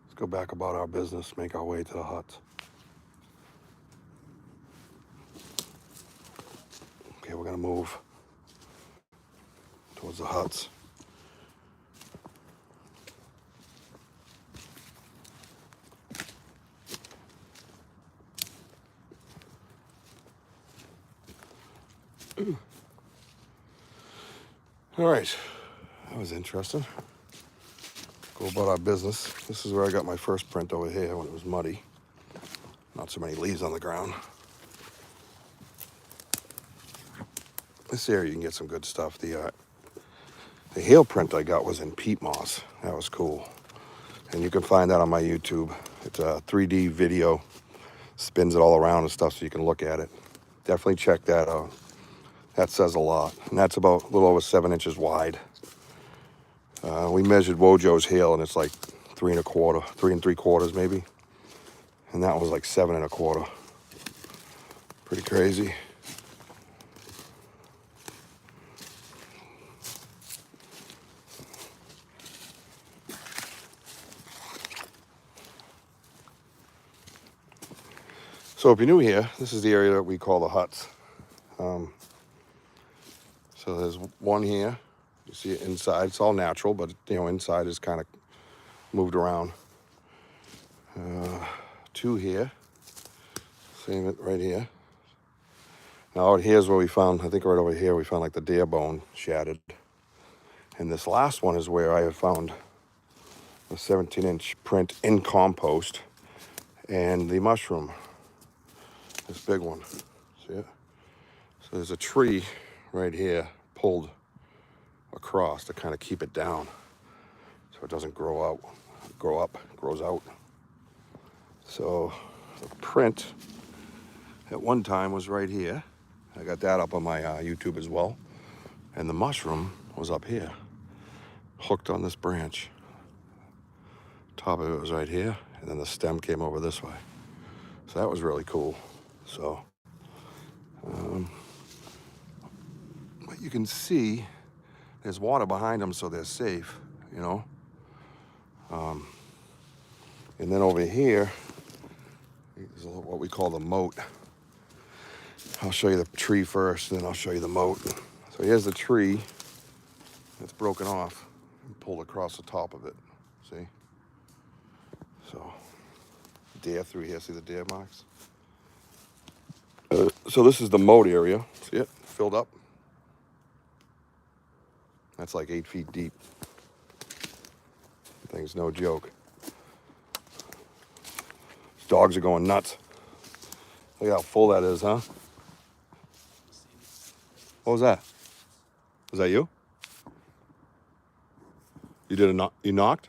Let's go back about our business, make our way to the huts. Okay, we're gonna move towards the huts. All right, that was interesting. Go about our business. This is where I got my first print over here when it was muddy. Not so many leaves on the ground. This area you can get some good stuff. The hail print I got was in peat moss. That was cool. And you can find that on my YouTube. It's a 3D video. Spins it all around and stuff so you can look at it. Definitely check that out. That says a lot. And that's about a little over 7 inches wide. We measured Wojo's hail and it's like 3 3/4 maybe. And that was like 7 1/4. Pretty crazy. So if you're new here, this is the area that we call the huts. So there's one here. You see it inside. It's all natural, but you know, inside is kind of moved around. 2 here. Same it right here. Now out here's where we found, I think right over here, we found like the deer bone shattered. And this last one is where I have found a 17-inch print in compost and the mushroom. This big one. See it? So there's a tree right here pulled across to kind of keep it down so it doesn't grows out. So the print at one time was right here. I got that up on my YouTube as well. And the mushroom was up here, hooked on this branch. Top of it was right here, and then the stem came over this way. So that was really cool. So, but you can see there's water behind them, so they're safe, you know. And then over here is what we call the moat. I'll show you the tree first, and then I'll show you the moat. So here's the tree that's broken off and pulled across the top of it. See? So deer through here. See the deer marks? So this is the moat area. See it? Filled up. That's like 8 feet deep. Thing's no joke. These dogs are going nuts. Look how full that is, huh? What was that? Was that you? You did a knock? You knocked?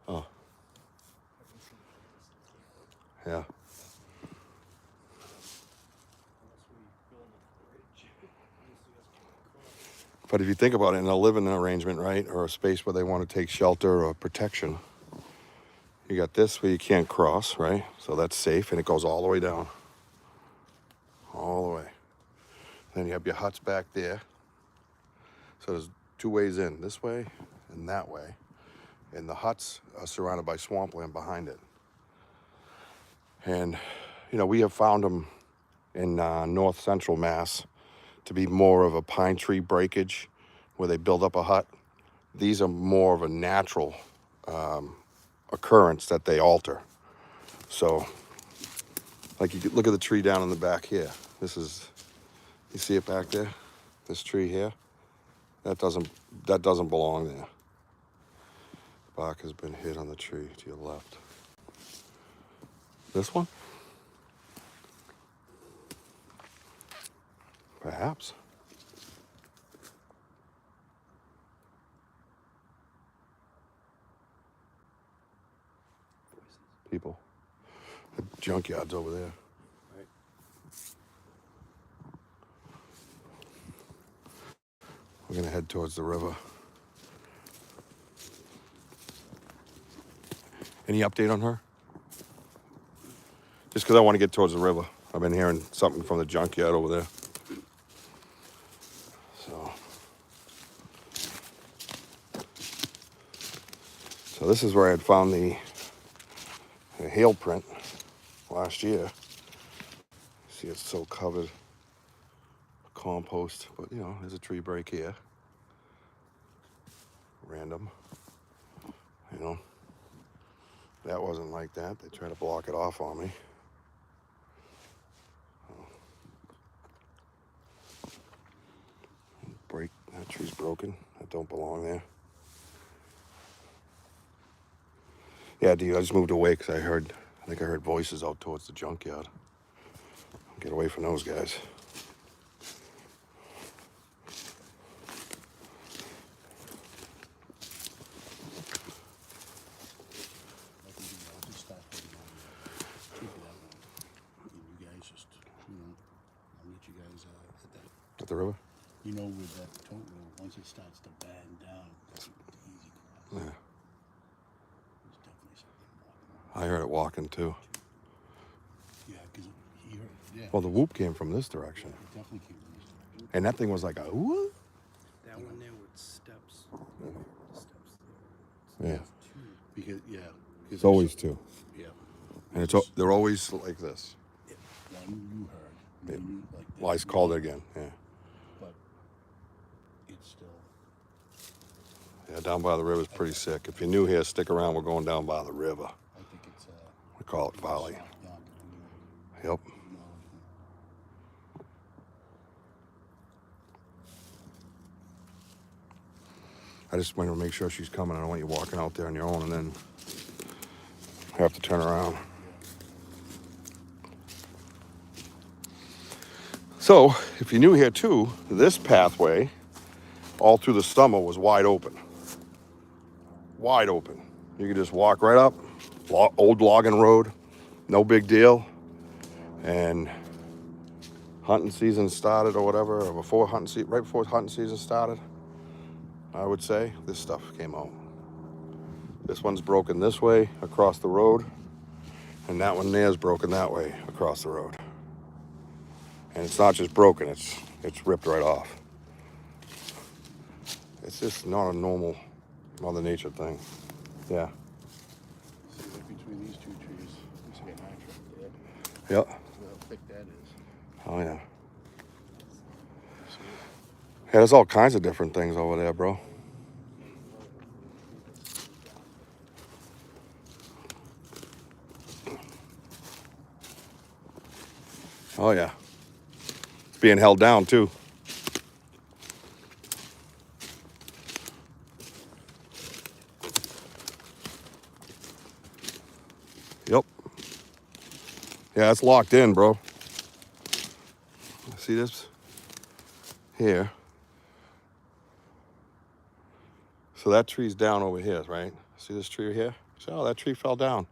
Oh. Yeah. But if you think about it, in a living arrangement, right, or a space where they want to take shelter or protection, you got this where you can't cross, right? So that's safe, and it goes all the way down. All the way. Then you have your huts back there. So there's 2 ways in, this way and that way. And the huts are surrounded by swampland behind it. And, you know, we have found them in north central Mass to be more of a pine tree breakage where they build up a hut. These are more of a natural occurrence that they alter. So, like, you could look at the tree down in the back here. This is, you see it back there? This tree here? That doesn't belong there. Bark has been hit on the tree to your left. This one? Perhaps. People. The junkyard's over there. Right. We're gonna head towards the river. Any update on her? Just because I want to get towards the river. I've been hearing something from the junkyard over there. So this is where I had found the hail print last year. See, it's so covered. Compost, but you know, there's a tree break here. Random. You know, that wasn't like that. They tried to block it off on me. Break, that tree's broken. That don't belong there. Yeah, dude, I just moved away because I think I heard voices out towards the junkyard. Get away from those guys. At the river? You know, with that tote road, once it starts to bend down, that's an easy cross. Yeah. There's definitely something walking. I heard it walking too. Yeah, because he heard it. Yeah. Well, the whoop came from this direction. It definitely came from this direction. And that thing was like a whoop. That one there with steps. Steps Yeah. there. Because, yeah. It's always two. Yeah. And they're always like this. One you heard. Yeah. You, like Well, I called it again. Yeah. But it's still. Yeah, down by the river is pretty sick. If you're new here, stick around. We're going down by the river. I think it's. We call it Farley. Yeah. Yep. I just want to make sure she's coming. I don't want you walking out there on your own and then have to turn around. So, if you're new here too, this pathway all through the summer was wide open. Wide open. You could just walk right up, old logging road, no big deal. And hunting season started or whatever, or right before hunting season started, I would say, this stuff came out. This one's broken this way across the road, and that one there's broken that way across the road. And it's not just broken, it's ripped right off. It's just not a normal Mother Nature thing. Yeah. See, like between these two trees, there's a notch right there. Yep. Look how thick that is. Oh yeah. See it? Yeah, there's all kinds of different things over there, bro. Oh yeah. It's being held down too. Yeah, it's locked in, bro. See this? Here. So that tree's down over here, right? See this tree here? So, oh, that tree fell down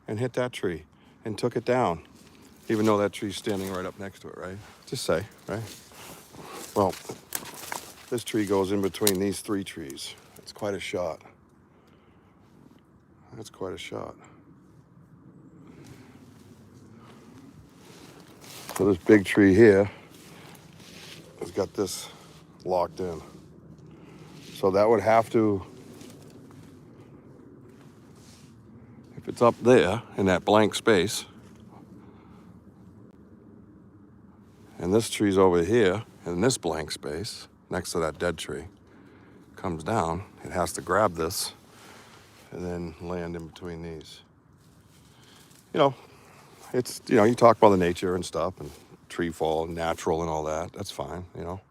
and hit that tree and took it down, even though that tree's standing right up next to it, right? Just say, right? Well, this tree goes in between these three trees. It's quite a shot. That's quite a shot. So this big tree here has got this locked in. So that would have to, if it's up there in that blank space, and this tree's over here in this blank space next to that dead tree, comes down, it has to grab this and then land in between these. You know, it's, you know, you talk about the nature and stuff and tree fall, natural and all that. That's fine, you know.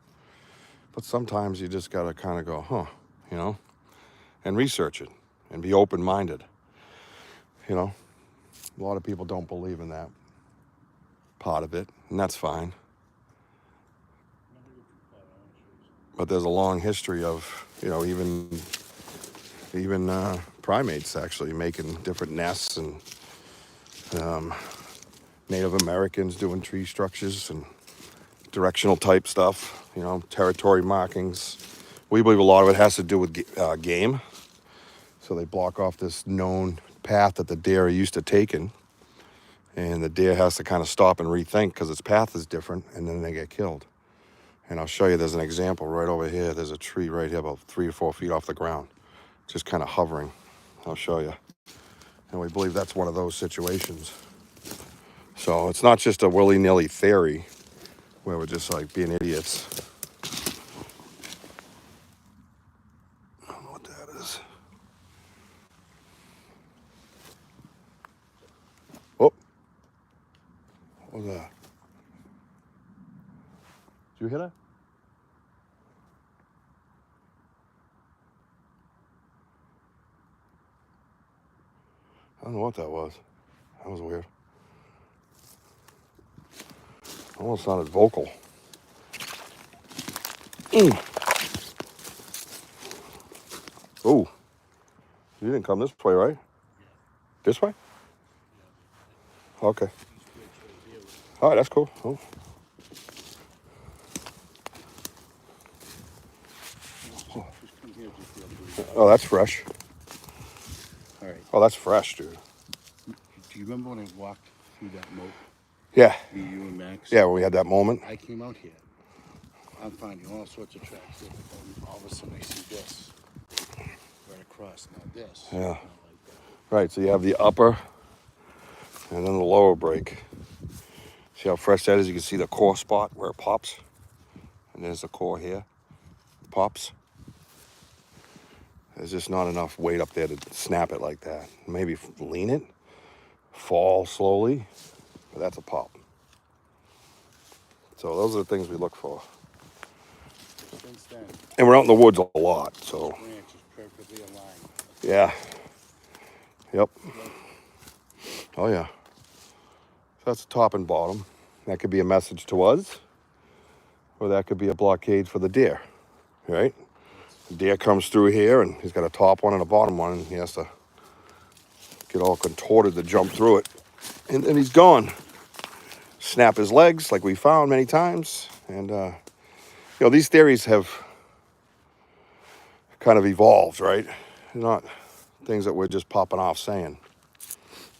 But sometimes you just gotta kind of go, huh, you know, and research it and be open-minded. You know, a lot of people don't believe in that part of it, and that's fine. But there's a long history of, you know, even primates actually making different nests, and Native Americans doing tree structures and directional type stuff, you know, territory markings. We believe a lot of it has to do with game. So they block off this known path that the deer are used to taking, and the deer has to kind of stop and rethink because its path is different, and then they get killed. And I'll show you, there's an example right over here. There's a tree right here about 3 or 4 feet off the ground, just kind of hovering. I'll show you. And we believe that's one of those situations. So it's not just a willy-nilly theory where we're just like being idiots. I don't know what that is. Oh, what was that? Did you hear that? I don't know what that was. That was weird. Almost sounded vocal. Oh, you didn't come this way, right? This way? Okay. All right, that's cool. Oh. Oh, that's fresh. All right. Oh, that's fresh, dude. Do you remember when I walked through that moat? Yeah. You and Max? Yeah, when we had that moment. I came out here. I'm finding all sorts of tracks. And all of a sudden I see this right across. Now this. Yeah. Not like that. Right, so you have the upper and then the lower break. See how fresh that is? You can see the core spot where it pops. And there's the core here. It pops. There's just not enough weight up there to snap it like that. Maybe lean it, fall slowly, but that's a pop. So those are the things we look for. Since then, And we're out in the woods a lot, so the branch is perfectly aligned. yeah. Yep. Oh yeah. So that's the top and bottom. That could be a message to us, or that could be a blockade for the deer, right? The deer comes through here and he's got a top one and a bottom one, and he has to get all contorted to jump through it. And then he's gone. Snap his legs like we found many times. And, you know, these theories have kind of evolved, right? They're not things that we're just popping off saying.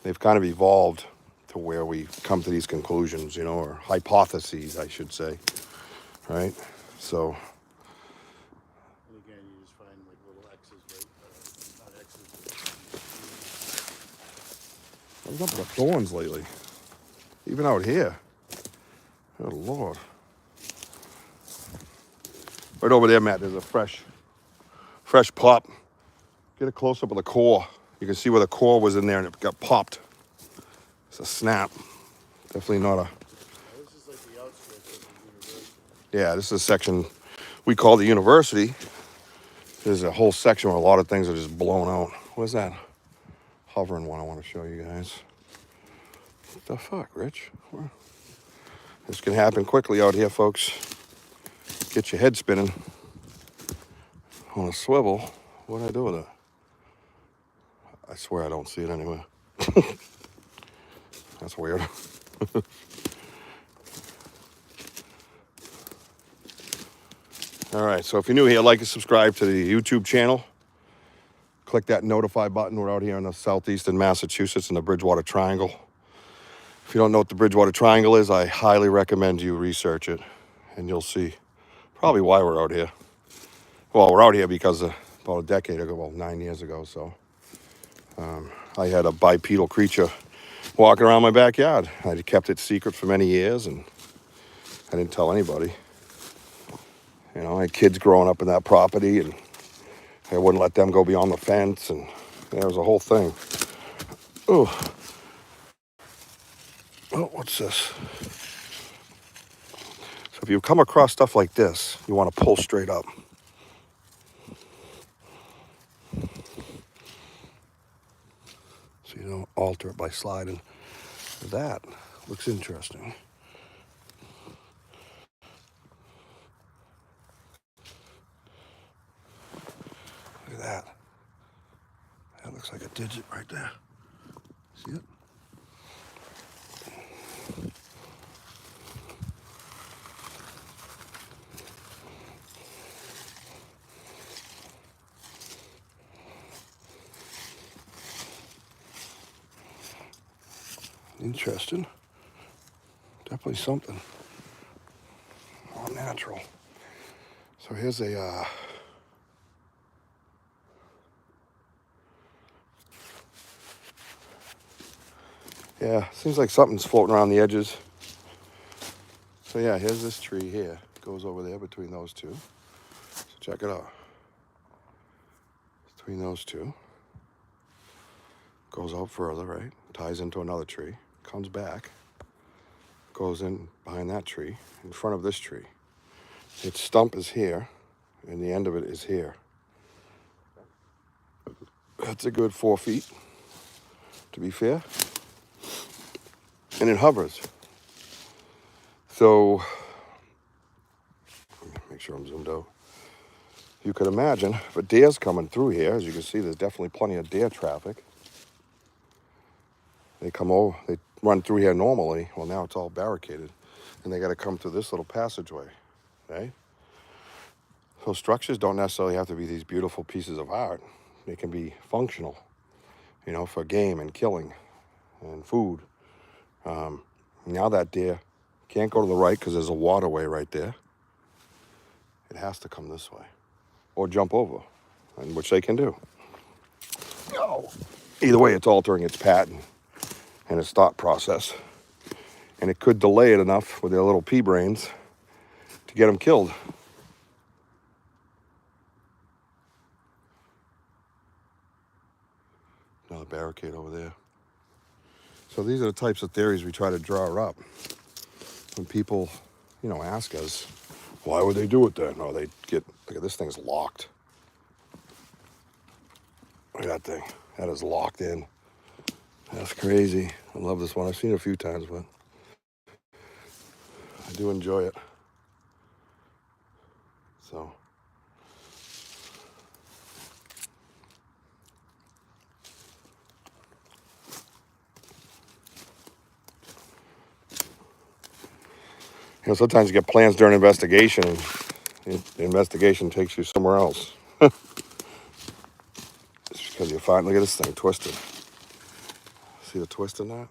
They've kind of evolved to where we come to these conclusions, you know, or hypotheses, I should say, right? So And again, you just find like little X's, right? Not X's. I was up with the thorns lately, even out here. Oh Lord! Right over there, Matt. There's a fresh pop. Get a close up of the core. You can see where the core was in there, and it got popped. It's a snap. Definitely not a. This is like the outskirts of the university. Yeah, this is a section we call the university. There's a whole section where a lot of things are just blown out. What is that hovering one I want to show you guys? The fuck, Rich? This can happen quickly out here, folks. Get your head spinning on a swivel. What do I do with it? I swear I don't see it anywhere. That's weird. All right, so if you're new here, like and subscribe to the YouTube channel. Click that notify button. We're out here in the southeastern Massachusetts in the Bridgewater Triangle. If you don't know what the Bridgewater Triangle is, I highly recommend you research it, and you'll see probably why we're out here. Well, we're out here because about a decade ago, well, 9 years ago, so I had a bipedal creature walking around my backyard. I kept it secret for many years, and I didn't tell anybody. You know, I had kids growing up in that property, and I wouldn't let them go beyond the fence, and there was a whole thing. Oh, what's this? So if you come across stuff like this, you want to pull straight up. So you don't alter it by sliding. That looks interesting. Look at that. That looks like a digit right there. See it? Interesting. Definitely something. All natural. So here's a yeah, seems like something's floating around the edges. So yeah, here's this tree here. It goes over there between those two. So check it out. Between those two. Goes out further, right? Ties into another tree. Comes back. Goes in behind that tree. In front of this tree. Its stump is here. And the end of it is here. That's a good 4 feet. To be fair. And it hovers. So, make sure I'm zoomed out. You could imagine if a deer's coming through here, as you can see, there's definitely plenty of deer traffic. They come over, they run through here normally. Well, now it's all barricaded, and they got to come through this little passageway, right? So structures don't necessarily have to be these beautiful pieces of art. They can be functional, you know, for game and killing and food. Now that deer can't go to the right because there's a waterway right there. It has to come this way or jump over, and which they can do. Oh. Either way, it's altering its pattern and its thought process. And it could delay it enough with their little pea brains to get them killed. Another barricade over there. So these are the types of theories we try to draw up. When people, you know, ask us, why would they do it then? Or they get, look at this thing's locked. Look at that thing. That is locked in. That's crazy. I love this one. I've seen it a few times, but I do enjoy it. So. You know, sometimes you get plans during investigation, and the investigation takes you somewhere else. It's because you find, look at this thing twisted. See the twist in that?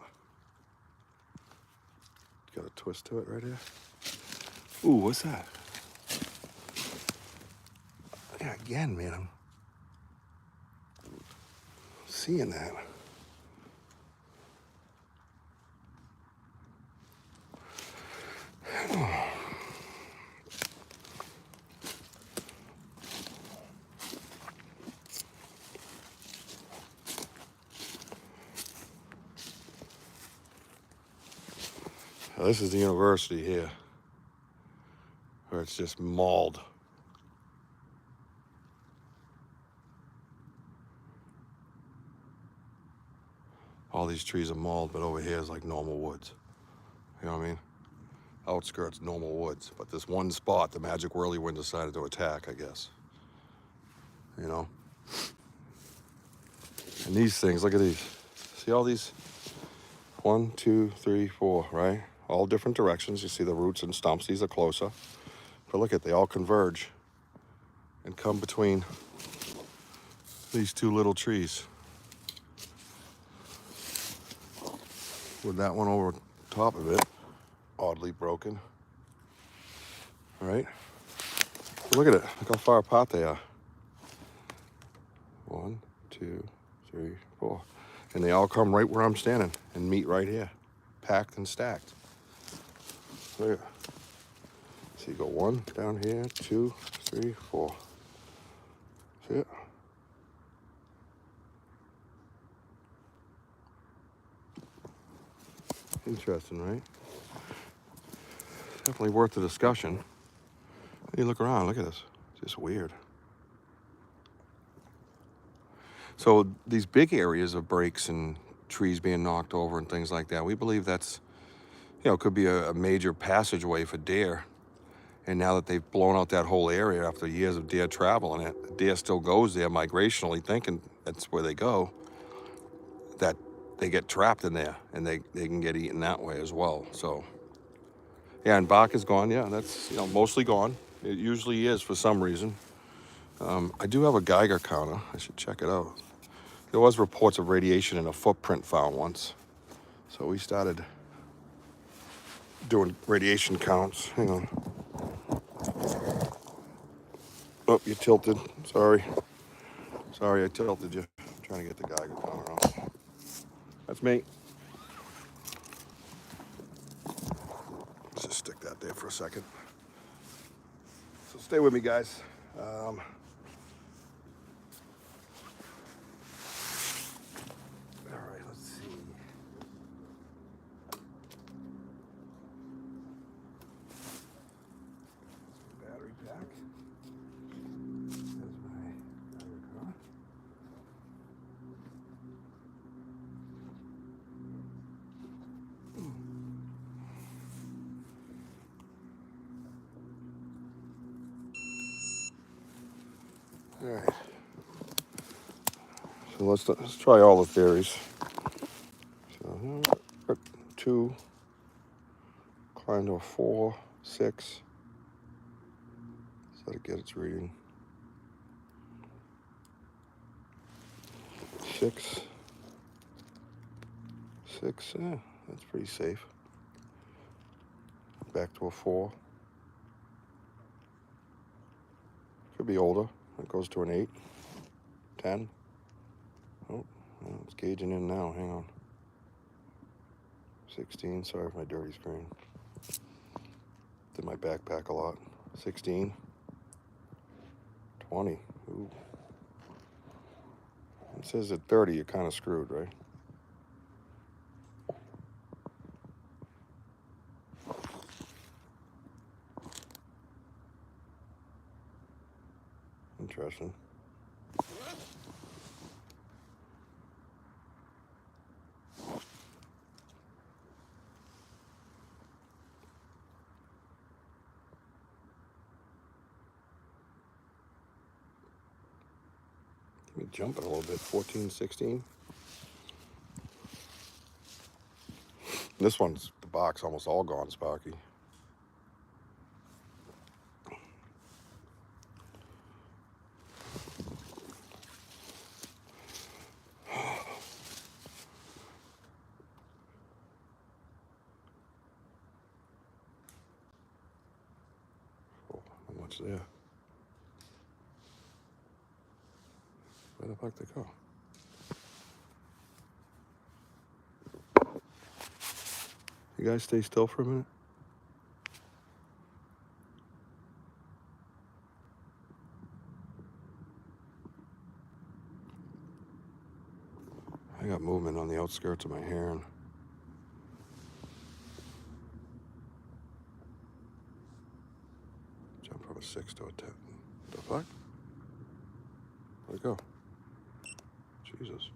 Got a twist to it right here. Ooh, what's that? Yeah, again, man, I'm seeing that. Now, this is the university here, where it's just mauled. all these trees are mauled, but over here is like normal woods. You know what I mean? Outskirts, normal woods. But this one spot, the magic whirlwind decided to attack, I guess. You know? And these things, look at these. See all these? 1, 2, 3, 4, right? All different directions. You see the roots and stumps. These are closer. But look at, they all converge and come between these two little trees. With that one over top of it, oddly broken. All right? But look at it. Look how far apart they are. 1, 2, 3, 4. And they all come right where I'm standing and meet right here. Packed and stacked. Look at it. So you go 1 down here, 2, 3, 4. See it? Interesting, right? Definitely worth the discussion. You look around, look at this. It's just weird. So these big areas of breaks and trees being knocked over and things like that, we believe that's, you know, could be a major passageway for deer. And now that they've blown out that whole area after years of deer traveling it, the deer still goes there migrationally, thinking that's where they go, that they get trapped in there and they can get eaten that way as well. So, yeah, and bark is gone. Yeah, that's, you know, mostly gone. It usually is for some reason. I do have a Geiger counter. I should check it out. There was reports of radiation in a footprint found once. So we started doing radiation counts. Hang on. Oh, you tilted. Sorry. Sorry, I tilted you. I'm trying to get the Geiger counter out. That's me. Let's just stick that there for a second. So stay with me, guys. All right, let's see. Battery pack. There's my Geiger counter. All right. So let's try all the theories. So 2, climb to a 4, 6. So to get its reading. 6. 6, yeah, that's pretty safe. Back to a 4. Could be older. It goes to an 8. 10. Oh, well, it's gauging in now. Hang on. 16. Sorry for my dirty screen. Did my backpack a lot. 16. 20. Ooh. It says at 30, you're kind of screwed, right? Interesting. Let me jump it a little bit. 14, 16. This one's, the box almost all gone, Sparky. Oh, how much there? Where the fuck they go? You guys stay still for a minute. I got movement on the outskirts of my hair. Jump from a 6 to a 10. The fuck? Where'd it go? Jesus.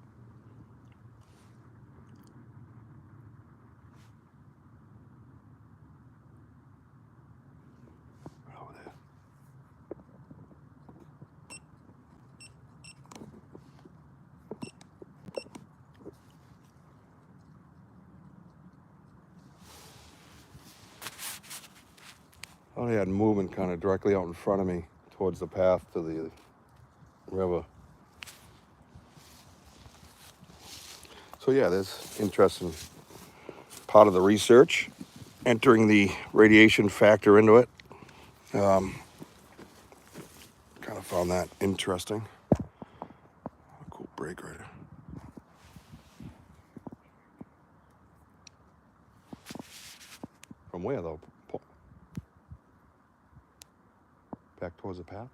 thought I had movement kind of directly out in front of me towards the path to the river. So yeah, there's interesting part of the research, entering the radiation factor into it. Kind of found that interesting. A cool break right here. From where though? Back towards the path?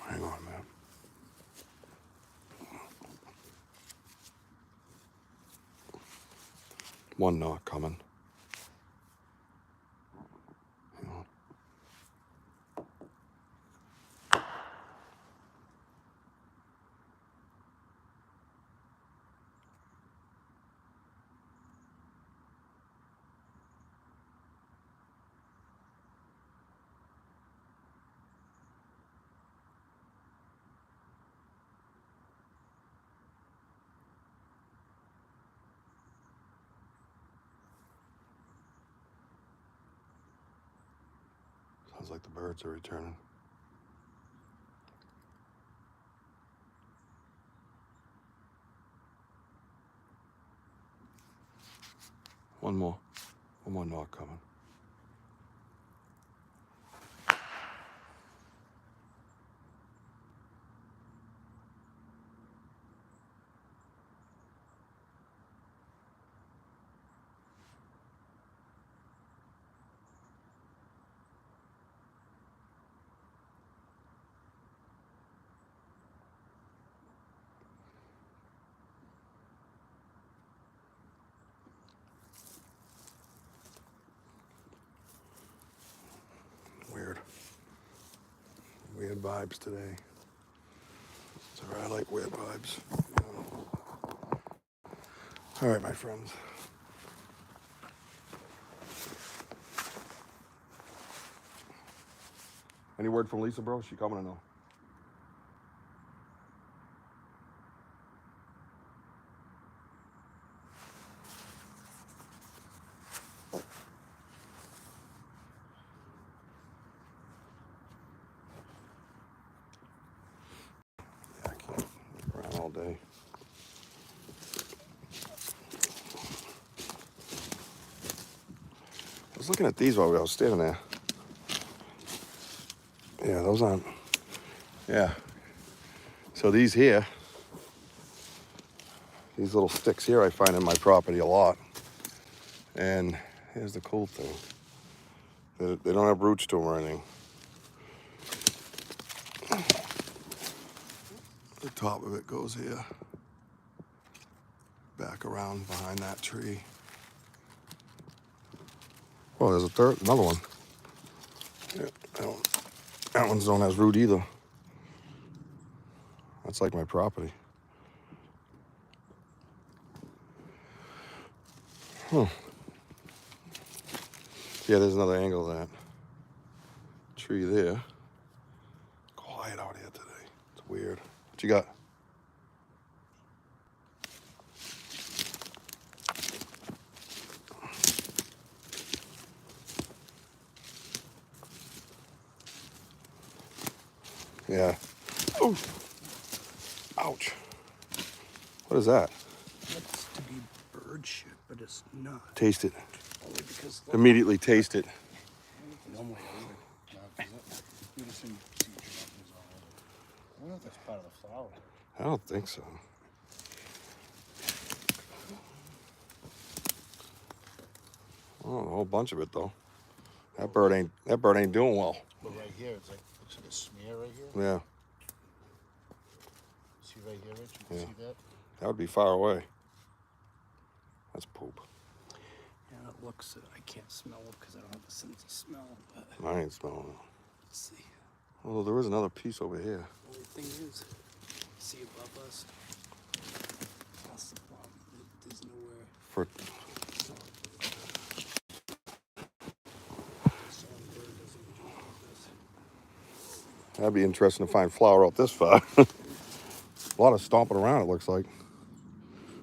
Hang on, man. One knock coming. Hang on. Sounds like the birds are returning. One more knock coming. Weird vibes today. So I like weird vibes. All right, my friends. Any word from Lisa, bro? She coming or no? Yeah, I can't look around all day. I was looking at these while I was standing there. Yeah, those aren't. Yeah. So these here, these little sticks here I find in my property a lot. And here's the cool thing. They don't have roots to them or anything. The top of it goes here. Back around behind that tree. Oh, there's another one. Yeah, that one's don't have root either. That's like my property. Huh. Yeah, there's another angle of that tree there. Quiet out here today. It's weird. What you got? Yeah. Oh. Ouch. What is that? Looks to be bird shit, but it's not. Taste it. Only because Immediately taste it. One way over. What if that's part of the flower. I don't think so. Oh, a whole bunch of it though. That bird ain't doing well. But right here, it's like looks like a smear right here. Yeah, See right here, Rich? You can see that? that would be far away. That's poop. Yeah, it looks. I can't smell it because I don't have a sense of smell. But I ain't smelling it. let's see. Well, there is another piece over here. Only thing is, see above us. That's the problem. There's nowhere. For Songbird doesn't do this. that'd be interesting to find flower out this far. A lot of stomping around. It looks like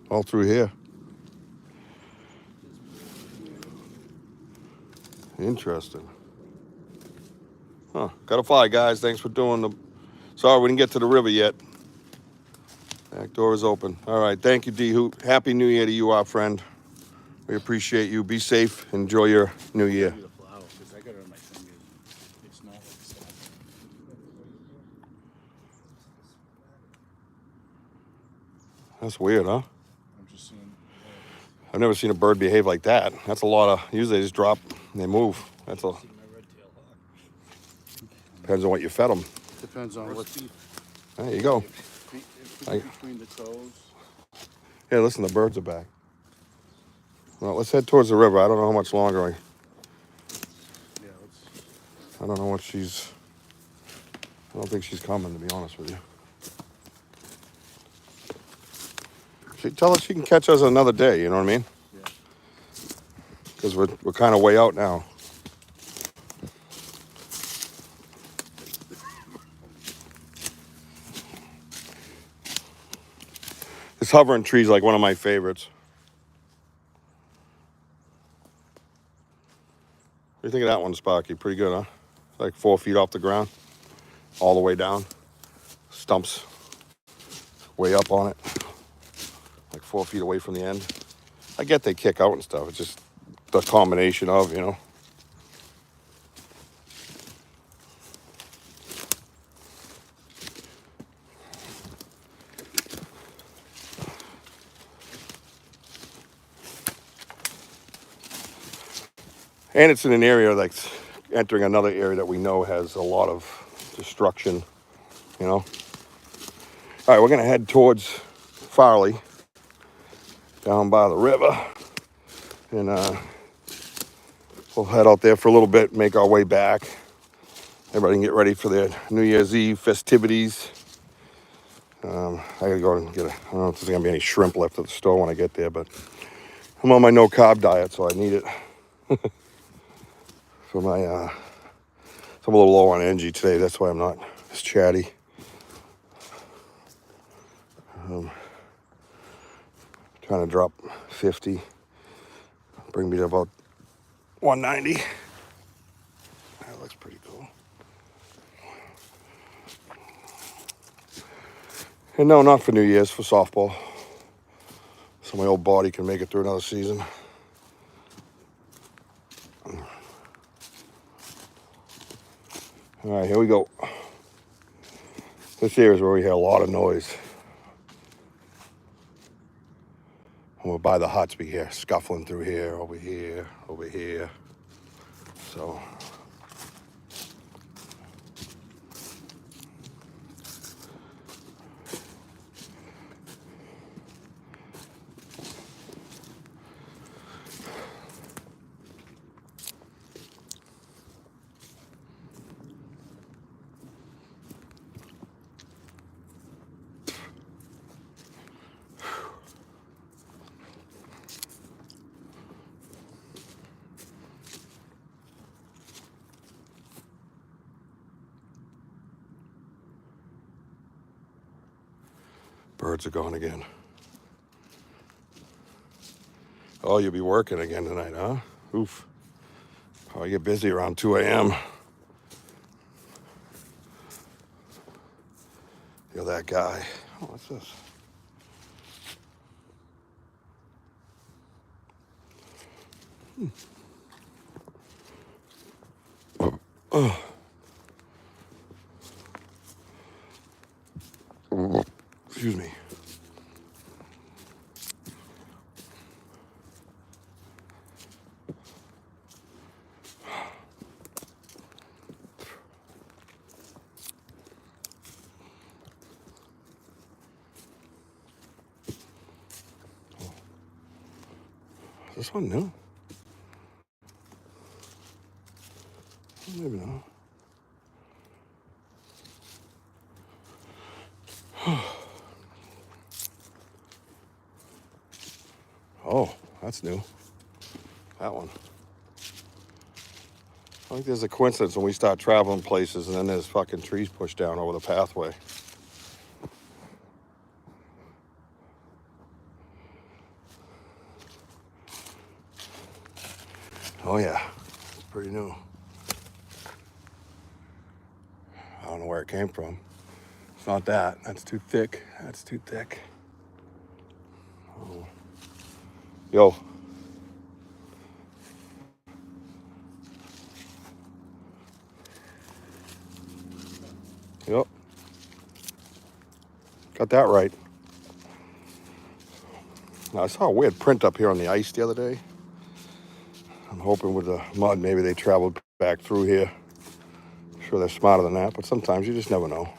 all through here. Interesting. Huh. Gotta fly, guys. Thanks for doing the. Sorry we didn't get to the river yet. Back door is open. All right. Thank you, D Hoot. Happy New Year to you, our friend. We appreciate you. Be safe. Enjoy your New Year. The flower, because I got it on my fingers. It's not like stuff. That's weird, huh? I'm just seeing. I've never seen a bird behave like that. That's a lot of. Usually they just drop and they move. That's a. See my red-tailed hawk. Depends on what you fed them. Depends on what's There you go. between the toes. Yeah, listen, the birds are back. Well, let's head towards the river. I don't know how much longer. Yeah, let's. I don't know what she's. I don't think she's coming, to be honest with you. Tell us she can catch us another day. You know what I mean? Yeah. Because we're kind of way out now. This hovering tree is like one of my favorites. What do you think of that one, Sparky? Pretty good, huh? Like 4 feet off the ground, all the way down. Stumps way up on it, like 4 feet away from the end. I get they kick out and stuff. It's just the combination of, you know. And it's in an area that's entering another area that we know has a lot of destruction, you know. All right, we're gonna head towards Farley, down by the river, and we'll head out there for a little bit, make our way back. Everybody can get ready for their New Year's Eve festivities. I gotta go and get I don't know if there's gonna be any shrimp left at the store when I get there, but I'm on my no carb diet, so I need it. For my, so I'm a little low on energy today. That's why I'm not as chatty. Trying to drop 50, bring me to about 190. That looks pretty cool. And no, not for New Year's, for softball. So my old body can make it through another season. All right, here we go. This here is where we hear a lot of noise. And we're by the huts, we hear scuffling through here, over here, over here. So. Birds are gone again. Oh, you'll be working again tonight, huh? Oof. Probably get busy around 2 a.m. You're that guy. Oh, what's this? Excuse me. Is this one new? Maybe not. Oh, that's new. That one. I think there's a coincidence when we start traveling places and then there's fucking trees pushed down over the pathway. Oh yeah, it's pretty new. I don't know where it came from. It's not that. That's too thick. That's too thick. Oh. Yo. Yep. Got that right. Now, I saw a weird print up here on the ice the other day. I'm hoping with the mud, maybe they traveled back through here. I'm sure they're smarter than that, but sometimes you just never know.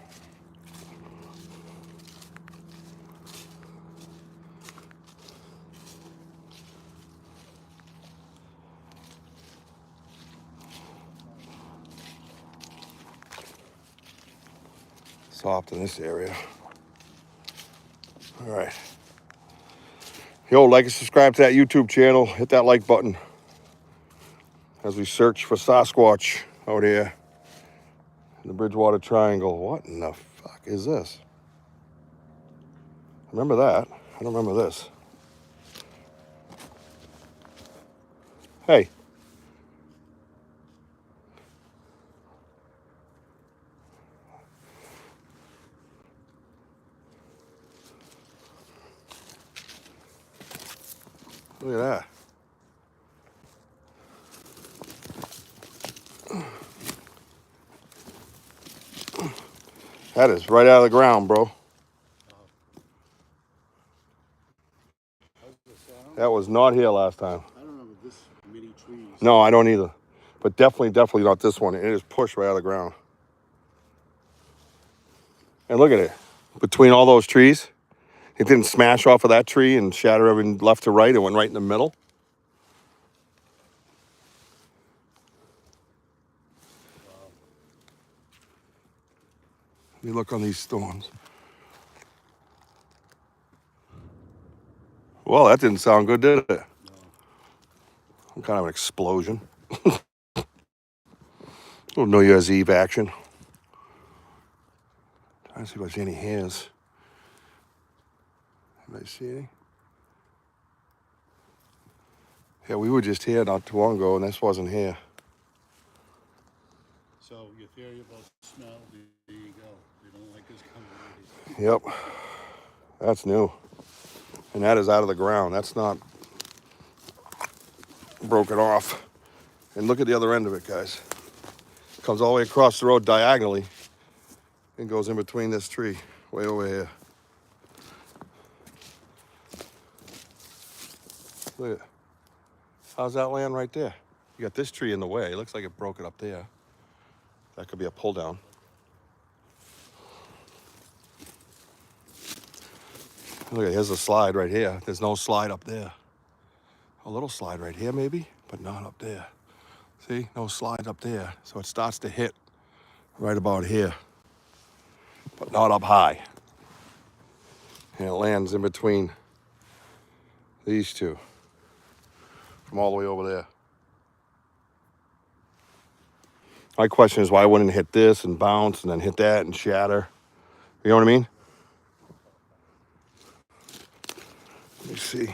Soft in this area. All right. Yo, like and subscribe to that YouTube channel. Hit that like button as we search for Sasquatch out here in the Bridgewater Triangle. What in the fuck is this? Remember that? I don't remember this. Hey. Look at that. That is right out of the ground, bro. That was not here last time. I don't remember this many trees. No, I don't either. But definitely not this one. It is pushed right out of the ground. And look at it. Between all those trees, it didn't smash off of that tree and shatter everything left to right. It went right in the middle. Let me look on these storms. Well, that didn't sound good, did it? No. Some kind of an explosion. Little New Year's Eve action. Trying to see if I see any hairs. Anybody see any? Yeah, we were just here not too long ago, and this wasn't here. So your theory about smell, there you go. They don't like this coming. Yep, that's new. And that is out of the ground. That's not broken off. And look at the other end of it, guys. Comes all the way across the road diagonally and goes in between this tree, way over here. Look at it. How's that land right there? You got this tree in the way. It looks like it broke it up there. That could be a pull down. Look, here's a slide right here. There's no slide up there. A little slide right here maybe, but not up there. See, no slide up there. So it starts to hit right about here, but not up high. And it lands in between these two from all the way over there. My question is why wouldn't it hit this and bounce and then hit that and shatter? You know what I mean? Let me see.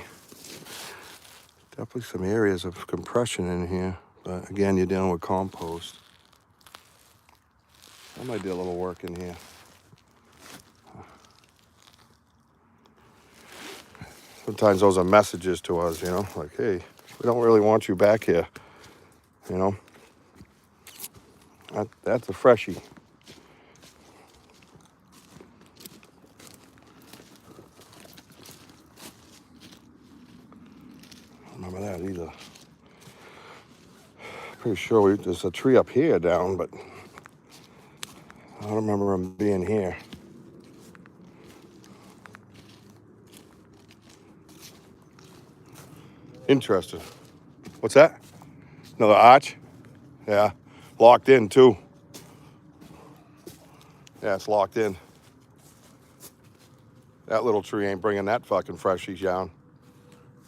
Definitely some areas of compression in here. But again, you're dealing with compost. I might do a little work in here. Sometimes those are messages to us, you know, like, hey, we don't really want you back here, you know. That's a freshie. remember that either. Pretty sure there's a tree up here down, but I don't remember him being here. Interesting. What's that? Another arch? Yeah. Locked in too. Yeah, it's locked in. That little tree ain't bringing that fucking freshies down.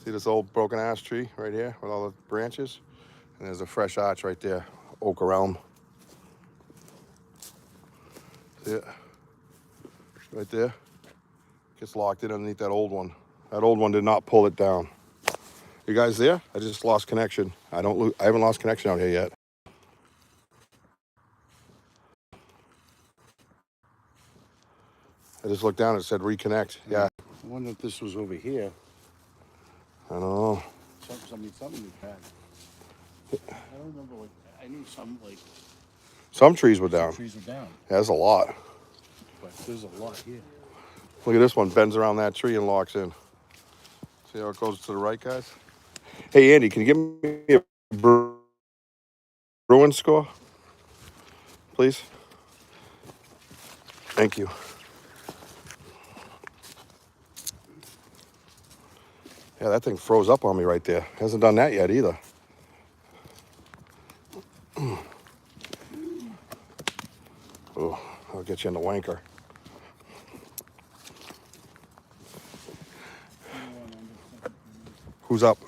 See this old broken ass tree right here with all the branches? And there's a fresh arch right there. Oak elm. See it? Right there. Gets locked in underneath that old one. That old one did not pull it down. You guys there? I just lost connection. I haven't lost connection out here yet. I just looked down and it said reconnect. Yeah. I wonder if this was over here. I don't know. Something we had. I don't remember what. I knew Some trees were down. trees were down, Yeah, there's a lot. but there's a lot here. Look at this one. Bends around that tree and locks in. See how it goes to the right, guys? Hey, Andy, can you give me a Bruins score, please? Thank you. Yeah, that thing froze up on me right there. Hasn't done that yet either. Oh, I'll get you in the wanker. Who's up?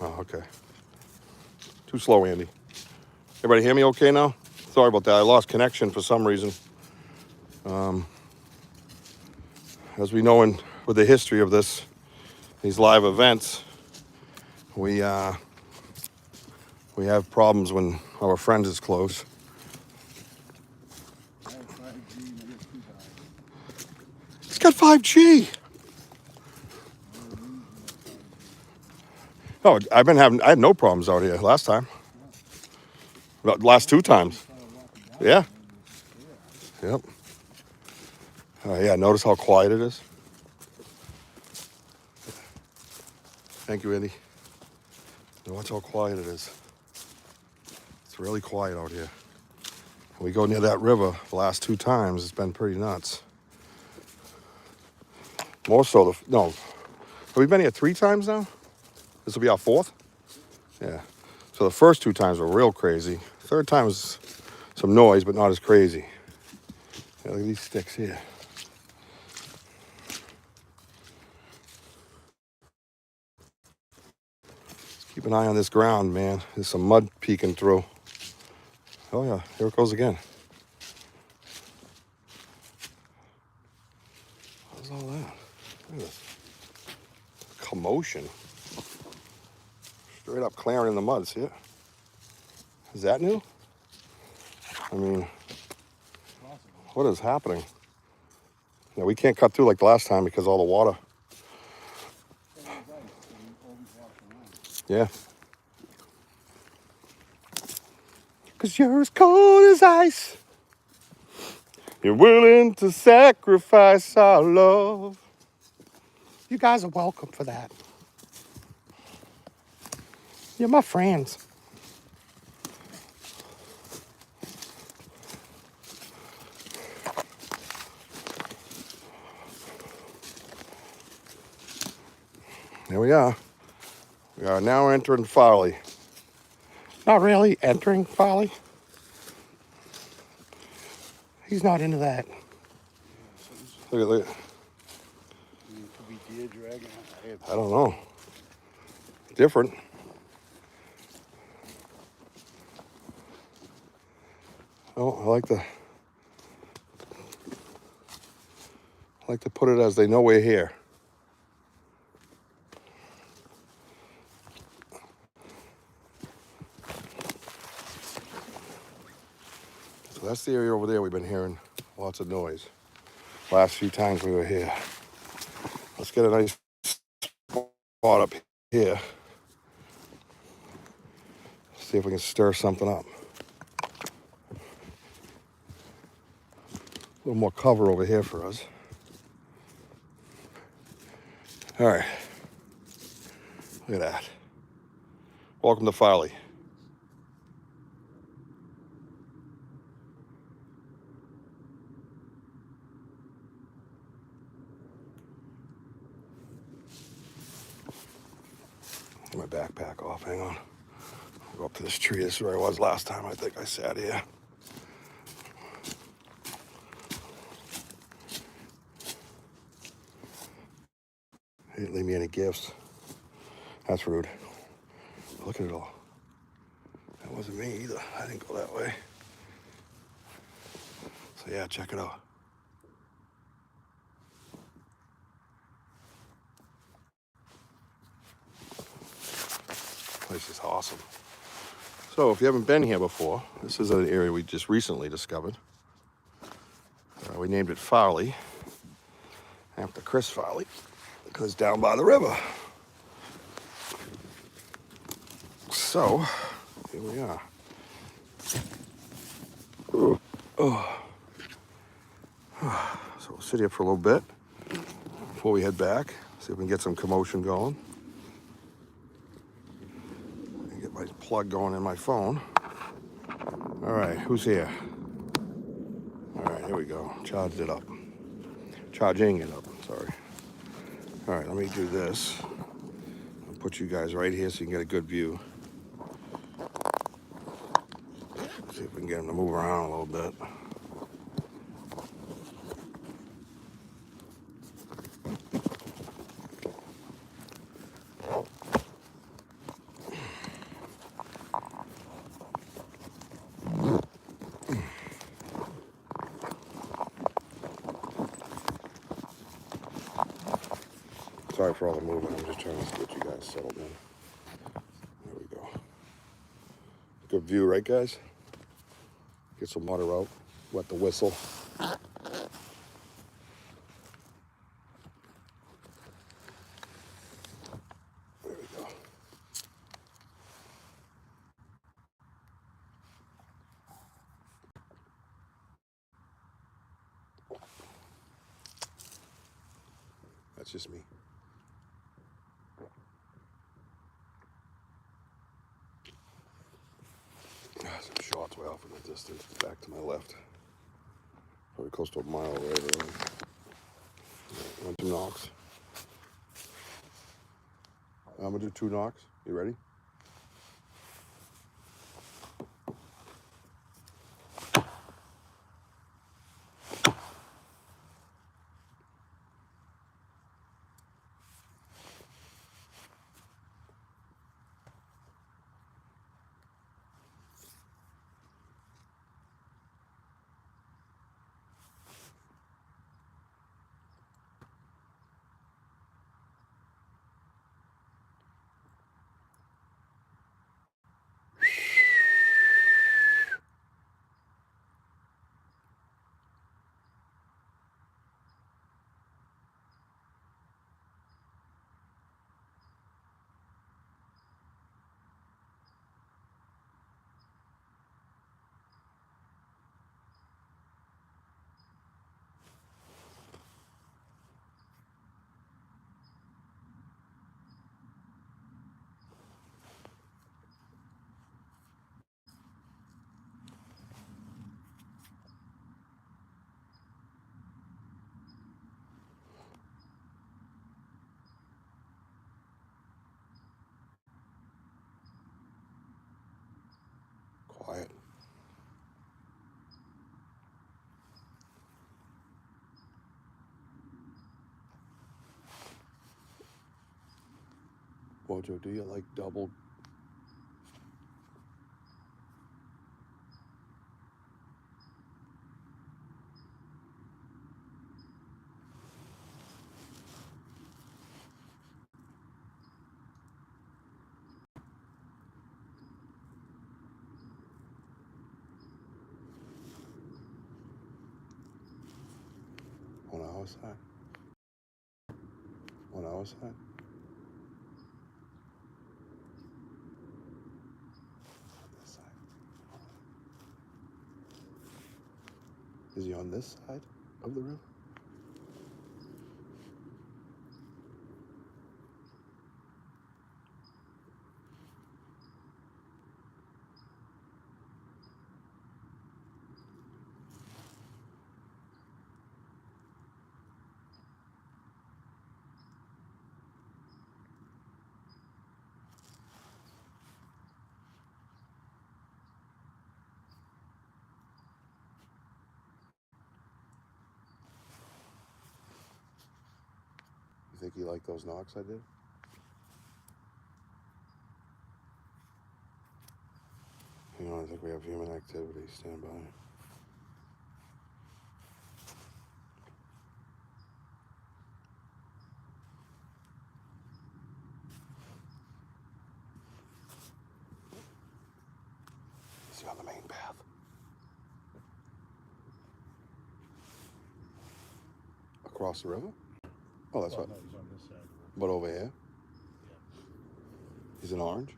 Oh, okay. Too slow, Andy. Everybody hear me okay now? Sorry about that. I lost connection for some reason. As we know with the history of these live events, we have problems when our friend is close. He's got 5G. Oh, I had no problems out here last time. Last 2 times. Yeah. Yep. Yeah, notice how quiet it is. Thank you, Andy. Watch how quiet it is. It's really quiet out here. We go near that river the last 2 times. It's been pretty nuts. More so, have we been here 3 times now? This will be our 4th? Yeah. So the first 2 times were real crazy. 3rd time was some noise, but not as crazy. Yeah, look at these sticks here. Just keep an eye on this ground, man. There's some mud peeking through. Oh yeah, here it goes again. What's all that? Look at this. Commotion. Straight up clearing in the mud, see it? Is that new? I mean, what is happening? Yeah, we can't cut through like the last time because of all the water. Yeah. Because you're as cold as ice. You're willing to sacrifice our love. You guys are welcome for that. You're my friends. Here we are. We are now entering Farley. Not really entering Farley. He's not into that. Look at. Could be deer dragging. I don't know. Different. Oh, I like to put it as they know we're here. So that's the area over there we've been hearing lots of noise. Last few times we were here. Let's get a nice spot up here. See if we can stir something up. A little more cover over here for us. All right. Look at that. Welcome to Farley. Get my backpack off, hang on. I'll go up to this tree. This is where I was last time. I think I sat here. He didn't leave me any gifts. That's rude. Look at it all. That wasn't me either. I didn't go that way. So yeah, check it out. This place is awesome. So if you haven't been here before, this is an area we just recently discovered. We named it Farley, after Chris Farley, because down by the river. So, here we are. So we'll sit here for a little bit before we head back, see if we can get some commotion going. Get my plug going in my phone. All right, who's here? All right, here we go. Charged it up. Charging it up, sorry. All right, let me do this. I'll put you guys right here so you can get a good view. See if we can get them to move around a little bit. Sorry for all the movement. I'm just trying to get you guys settled in. There we go. Good view, right, guys? Get some water out. Wet the whistle. There we go. That's just me. Some shots way off in the distance, back to my left. Probably close to a mile away. Want 2 knocks? I'm gonna do 2 knocks. You ready? Quiet. Mojo, do you like double? On our side? On our side? This side. Is he on this side of the river? think he liked those knocks I did? Hang on, I think we have human activity. Stand by. Is he on the main path? Across the river? Oh, that's what. No, he's on this side. But over here? Yeah. He's in orange?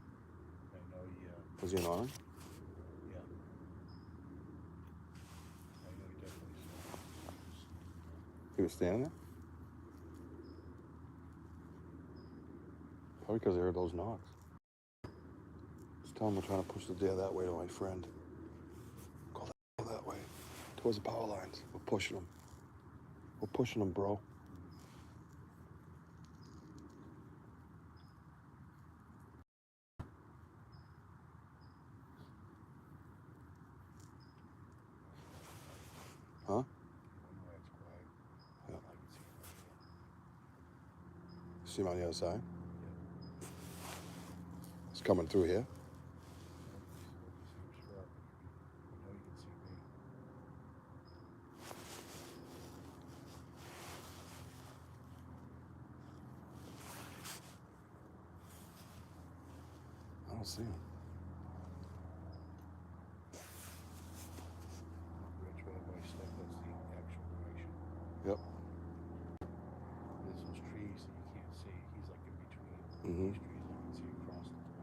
I know he, Was he in orange? yeah. I know he definitely saw. He was standing there? Probably because I heard those knocks. Just tell him we're trying to push the deer that way to my friend. Go that way. Towards the power lines. We're pushing them. We're pushing them, bro. Huh? I don't know why it's quiet. Yeah. I can see him right here. See him on the other side? He's coming through here. I don't see him. Which way do I step? That's the actual direction. Yep. There's those trees that you can't see. He's like in between Mm-hmm. these trees. I can see across the top.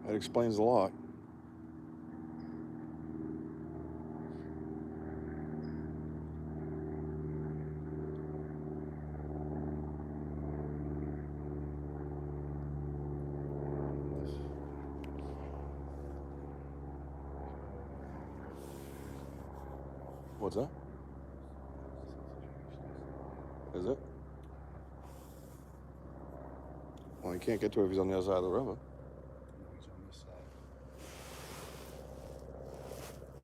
That explains a lot. What's that? Is it? Well, he can't get to it if he's on the other side of the river. No, he's on this side.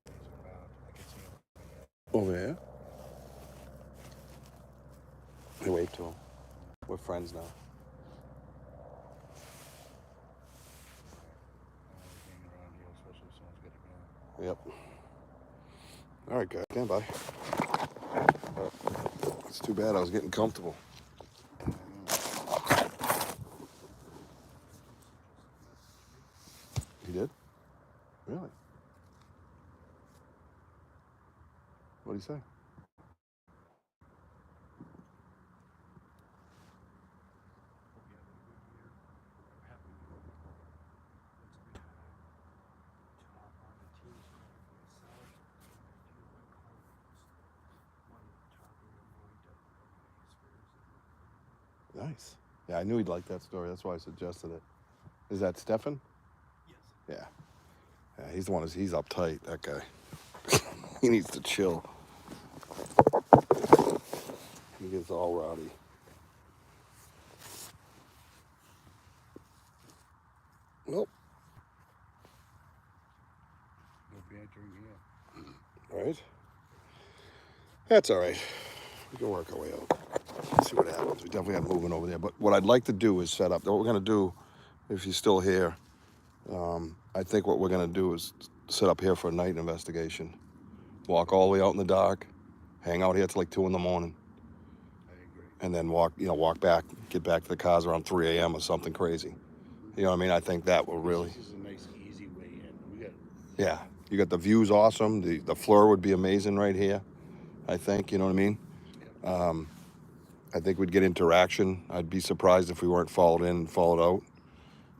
He's around. I can see him. Over here? Hey, wave to him. We're friends now. Hanging around here, especially if someone's got a gun. Yep. All right, guys, stand by. It's too bad I was getting comfortable. He did? Really? What did he say? Nice. Yeah, I knew he'd like that story. That's why I suggested it. Is that Stefan? Yes. Yeah. Yeah, he's the one. He's uptight. That guy. He needs to chill. He gets all rowdy. Nope. No bantering here. All right. That's all right. We can work our way out. See what happens. We definitely got moving over there. But what I'd like to do is set up. What we're going to do, if you're still here, I think what we're going to do is set up here for a night investigation. Walk all the way out in the dark, hang out here till like 2 in the morning, I agree. and then walk back, get back to the cars around 3 a.m. or something crazy. You know what I mean? I think that will really. This is a nice, easy way in. We got. Yeah. You got the views awesome. The fleur would be amazing right here, I think. You know what I mean? Yeah. I think we'd get interaction. I'd be surprised if we weren't followed in and followed out.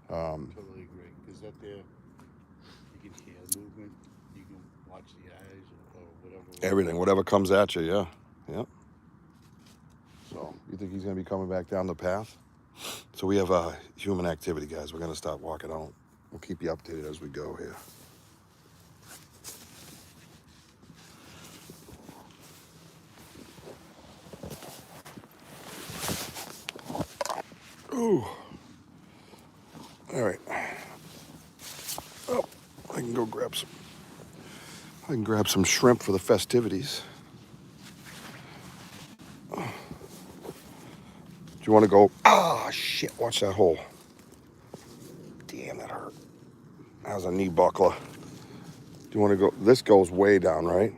Totally agree. Because up there, you can hear movement. You can watch the eyes or whatever. Everything, whatever comes at you, yeah. Yep. So, you think he's going to be coming back down the path? So we have human activity, guys. We're going to start walking out. We'll keep you updated as we go here. Ooh. All right. Oh, I can go grab some. I can grab some shrimp for the festivities. you want to go, shit, watch that hole. Damn, that hurt. That was a knee buckler. Do you want to go, this goes way down, right?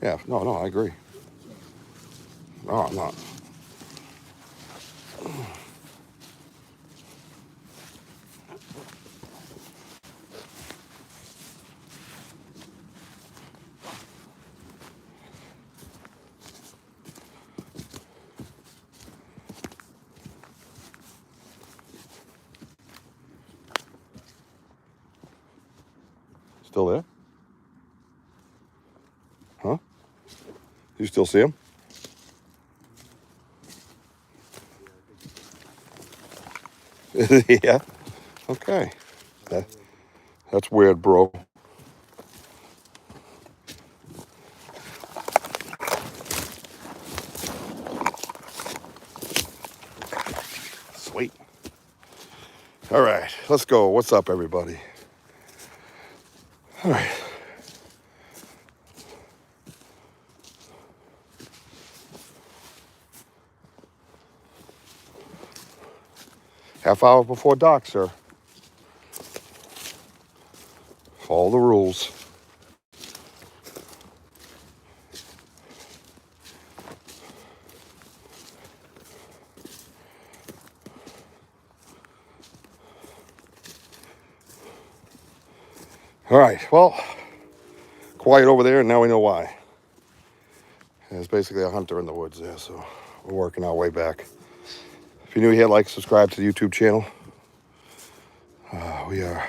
Yeah, no, I agree. No, I'm not. Still there? Huh? You still see him? Yeah. Okay. That's weird, bro. Sweet. All right, let's go. What's up, everybody? All right. Half hour before dark, sir. Follow the rules. All right, well, quiet over there, and now we know why. There's basically a hunter in the woods there, so we're working our way back. If you're new here, like, subscribe to the YouTube channel. We are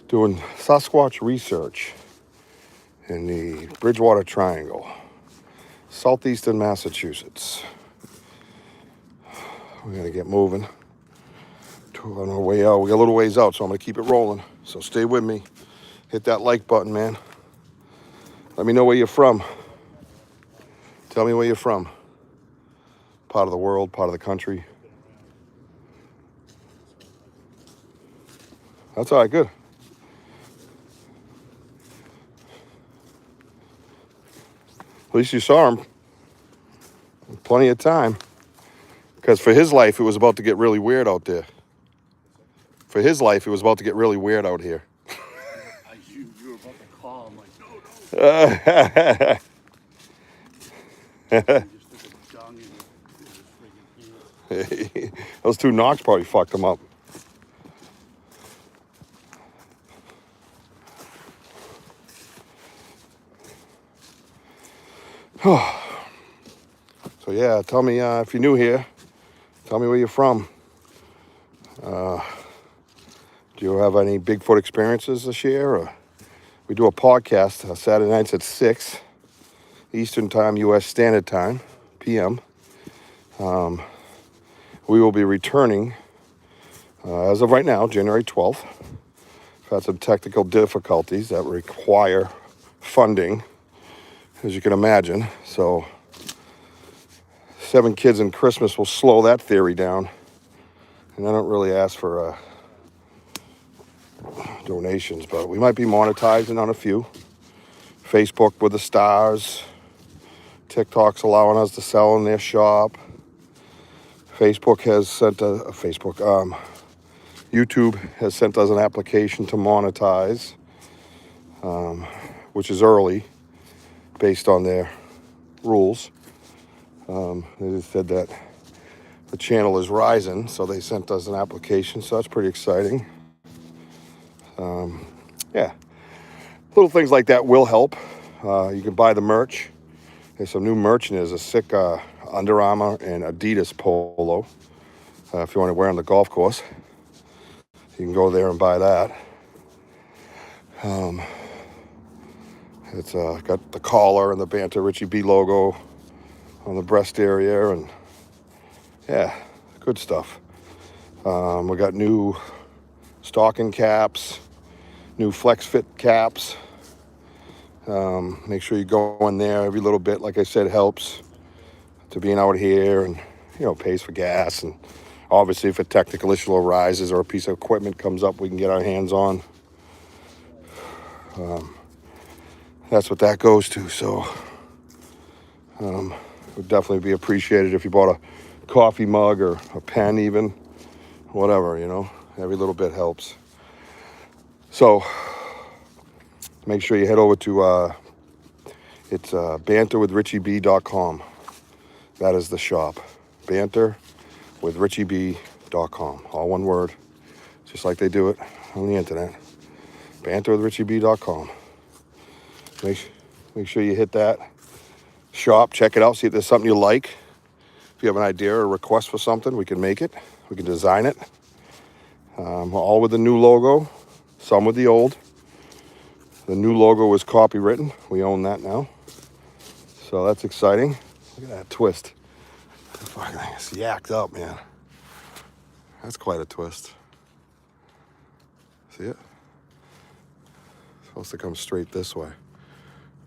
doing Sasquatch research in the Bridgewater Triangle, southeastern Massachusetts. We're gonna get moving on our way out. We got a little ways out, so I'm gonna keep it rolling. So stay with me. Hit that like button, man. Let me know where you're from. Tell me where you're from. Part of the world, part of the country. That's all right, good. At least you saw him. Plenty of time. Because for his life, it was about to get really weird out there. For his life, it was about to get really weird out here. You were about to call. I'm like, no. Just took a dung in his freaking pants. Those two knocks probably fucked him up. So yeah, tell me if you're new here. Tell me where you're from. Do you have any Bigfoot experiences to share? Or we do a podcast Saturday nights at 6 Eastern Time, U.S. Standard Time, p.m. We will be returning as of right now, January 12th. We've had some technical difficulties that require funding, as you can imagine. So 7 kids and Christmas will slow that theory down. And I don't really ask for donations, but we might be monetizing on a few. Facebook with the stars. TikTok's allowing us to sell in their shop. Facebook has sent YouTube has sent us an application to monetize, which is early based on their rules. They just said that the channel is rising, so they sent us an application, so that's pretty exciting. Yeah, little things like that will help. You can buy the merch. There's some new merch, and there's a sick Under Armour and Adidas polo. If you want to wear on the golf course, you can go there and buy that. It's got the collar and the Banter Richie B logo on the breast area, and yeah, good stuff. We got new stocking caps, new Flex Fit caps. Make sure you go in there every little bit. Like I said, helps to being out here, and pays for gas. And obviously, if a technical issue arises or a piece of equipment comes up, we can get our hands on. that's what that goes to. So it would definitely be appreciated if you bought a coffee mug or a pen, even whatever, you know. Every little bit helps. So make sure you head over to it's banterwithrichieb.com. That is the shop. banterwithrichieb.com. All one word, just like they do it on the internet. banterwithrichieb.com. Make sure you hit that shop, check it out, see if there's something you like. If you have an idea or a request for something, we can make it. We can design it. All with the new logo, some with the old. The new logo is copywritten. We own that now. So that's exciting. Look at that twist. That fucking thing is yacked up, man. That's quite a twist. See it? It's supposed to come straight this way.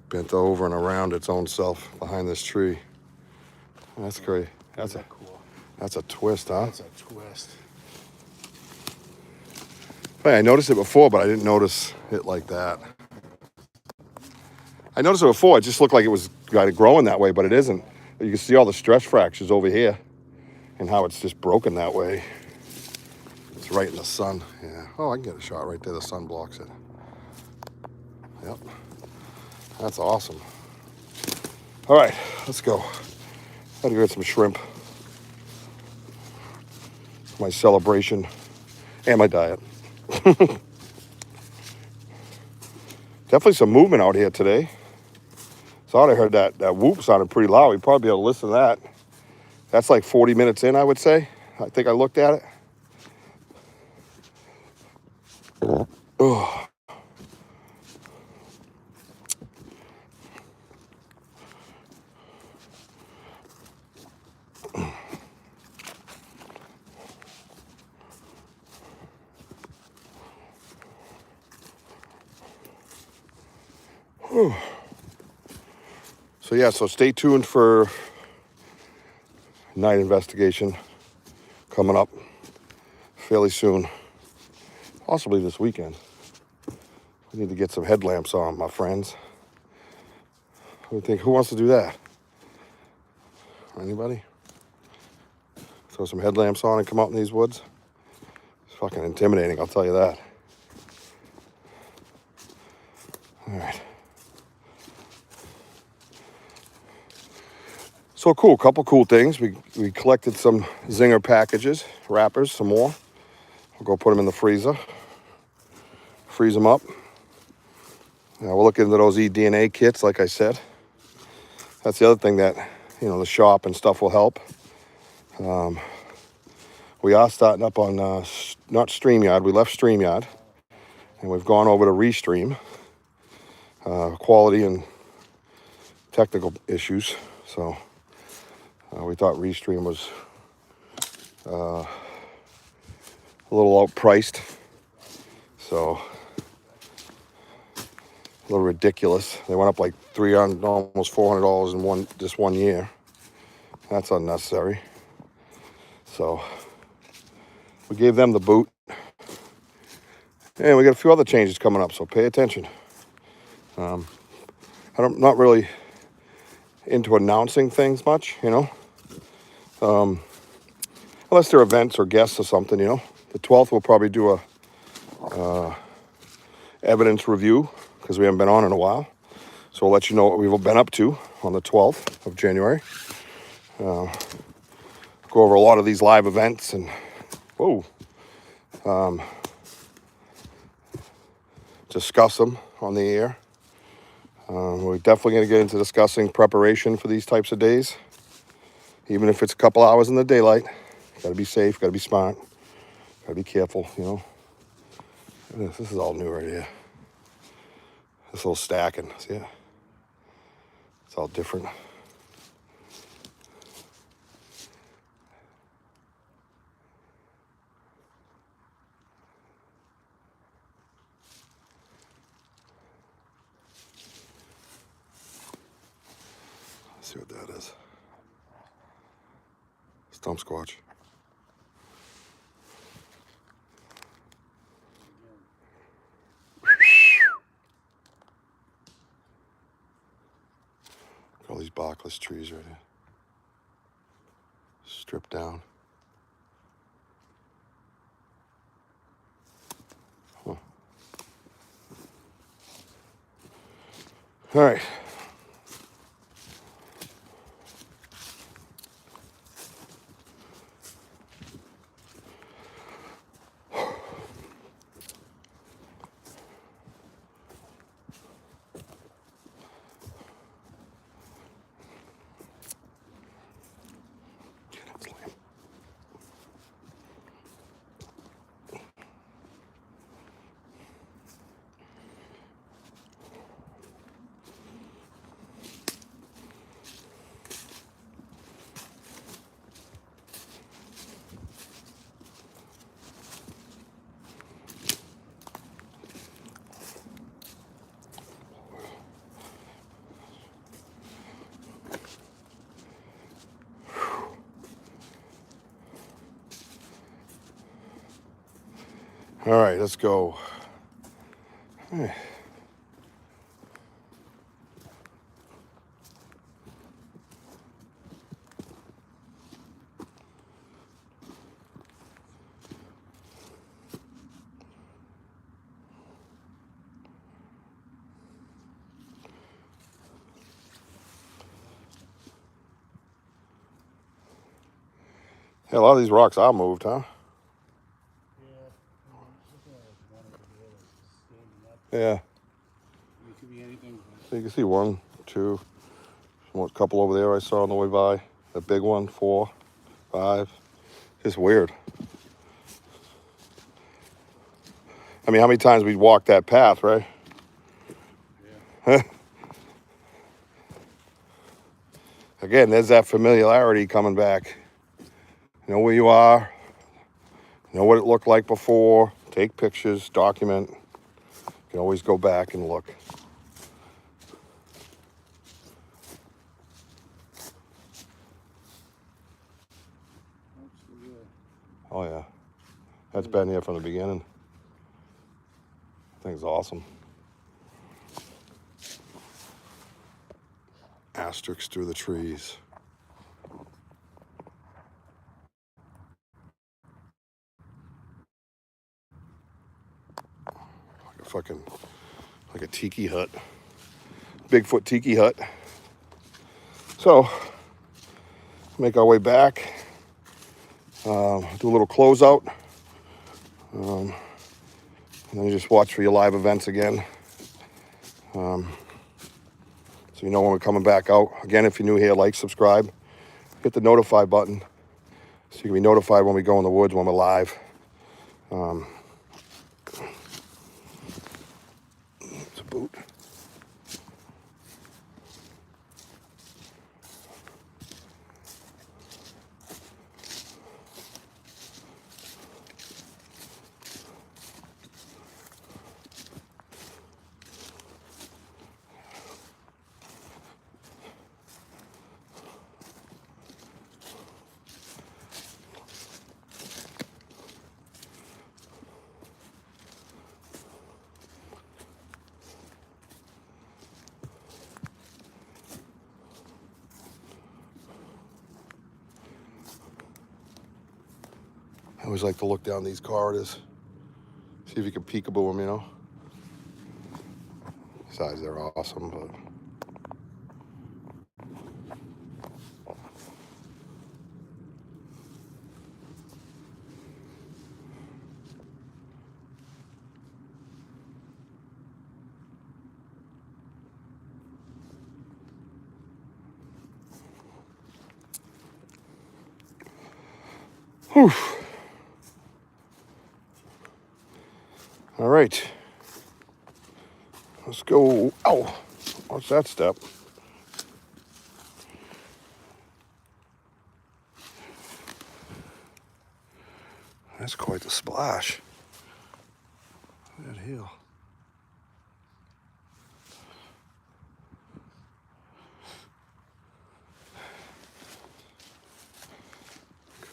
Bent over and around its own self behind this tree. That's great. That's Cool. a twist, huh? That's a twist. Hey, I noticed it before, but I didn't notice it like that. I noticed it before. It just looked like it was kind of growing that way, but it isn't. You can see all the stress fractures over here and how it's just broken that way. It's right in the sun. Yeah. Oh, I can get a shot right there. The sun blocks it. Yep. That's awesome. All right, let's go. Gotta go get some shrimp. My celebration and my diet. Definitely some movement out here today. Thought I heard that whoop sounded pretty loud. You'd probably be able to listen to that. That's like 40 minutes in, I would say. I think I looked at it. Oh. So yeah, so stay tuned for night investigation coming up fairly soon, possibly this weekend. We need to get some headlamps on, my friends. What do you think? Who wants to do that? Anybody? Throw some headlamps on and come out in these woods? It's fucking intimidating, I'll tell you that. All right. So cool, couple cool things. We collected some Zinger packages, wrappers, some more. We'll go put them in the freezer, freeze them up. Now we're looking into those eDNA kits, like I said. That's the other thing that, you know, the shop and stuff will help. We are starting up on, not StreamYard, we left StreamYard, and we've gone over to Restream. Quality and technical issues, so we thought Restream was a little outpriced, so a little ridiculous. They went up like $300, almost $400 in just one year. That's unnecessary. So we gave them the boot, and we got a few other changes coming up. So pay attention. I'm not really into announcing things much, you know. Unless they're events or guests or something, you know. The 12th we'll probably do a evidence review because we haven't been on in a while. So we'll let you know what we've been up to on the 12th of January. Go over a lot of these live events and discuss them on the air. We're definitely going to get into discussing preparation for these types of days. Even if it's a couple hours in the daylight, got to be safe, got to be smart, got to be careful, you know. This is all new right here. This little stacking, see it? It's all different. Let's see what that is. Stump squatch. barkless trees right here. Stripped down. Huh. All right. All right, let's go. Hey. Yeah, a lot of these rocks are moved, huh? Yeah. It could be anything. So you can see 1, 2, a couple over there I saw on the way by. That big one, 4, 5. Just weird. I mean, how many times we walked that path, right? Yeah. Again, there's that familiarity coming back. You know where you are. You know what it looked like before. Take pictures, document. You can always go back and look. Oh, yeah. That's been here from the beginning. Thing's awesome. Asterisks through the trees. Like a tiki hut. Bigfoot tiki hut. So, make our way back. Do a little closeout. And then you just watch for your live events again. So you know when we're coming back out. Again, if you're new here, like, subscribe. Hit the notify button so you can be notified when we go in the woods, when we're live. It's a boot. I always like to look down these corridors, see if you can peekaboo them, you know. Besides, they're awesome, but whew. All right. Let's go. Ow. What's that step? That's quite the splash. Look at that heel.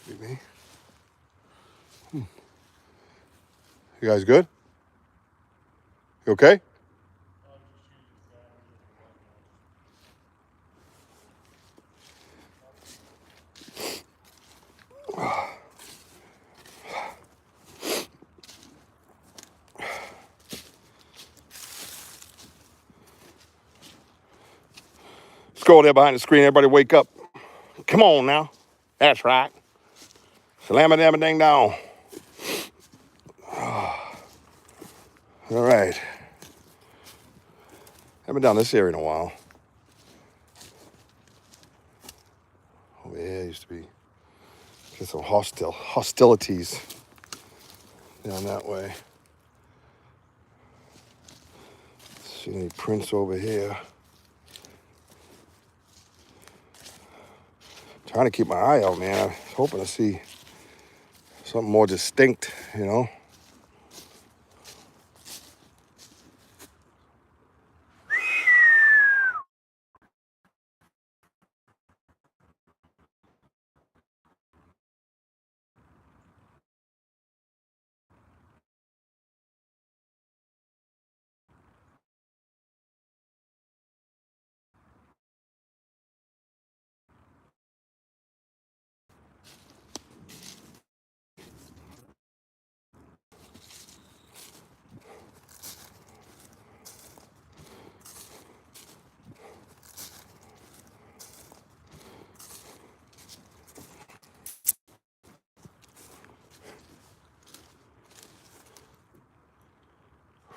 Could be me. You guys good? You okay? go there behind the screen. Everybody wake up. Come on now. That's right. Slam it, damn it, ding down. All right. Haven't done this area in a while. Over here used to be just some hostilities down that way. See any prints over here? Trying to keep my eye out, man. I was hoping to see something more distinct, you know.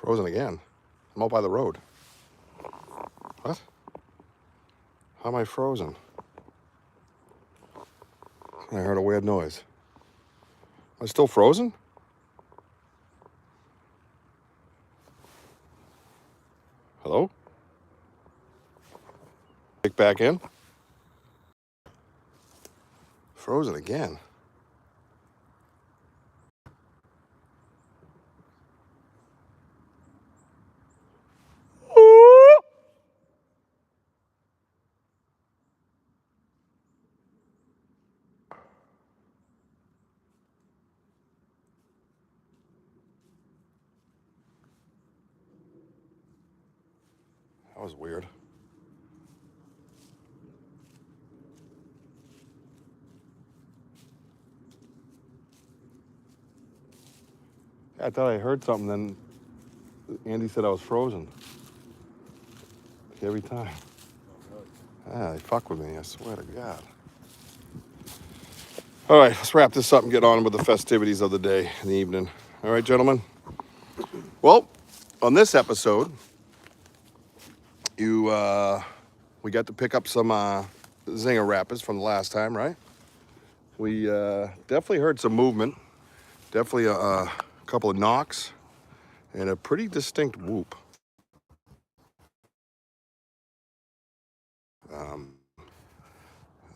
Frozen again. I'm out by the road. What? How am I frozen? I heard a weird noise. Am I still frozen? Hello? Kick back in. Frozen again. That was weird. I thought I heard something, then Andy said I was frozen. Every time. Ah, they fuck with me, I swear to God. All right, let's wrap this up and get on with the festivities of the day and the evening. All right, gentlemen? Well, on this episode, we got to pick up some zinger rappers from the last time, right? We definitely heard some movement, definitely a couple of knocks, and a pretty distinct whoop.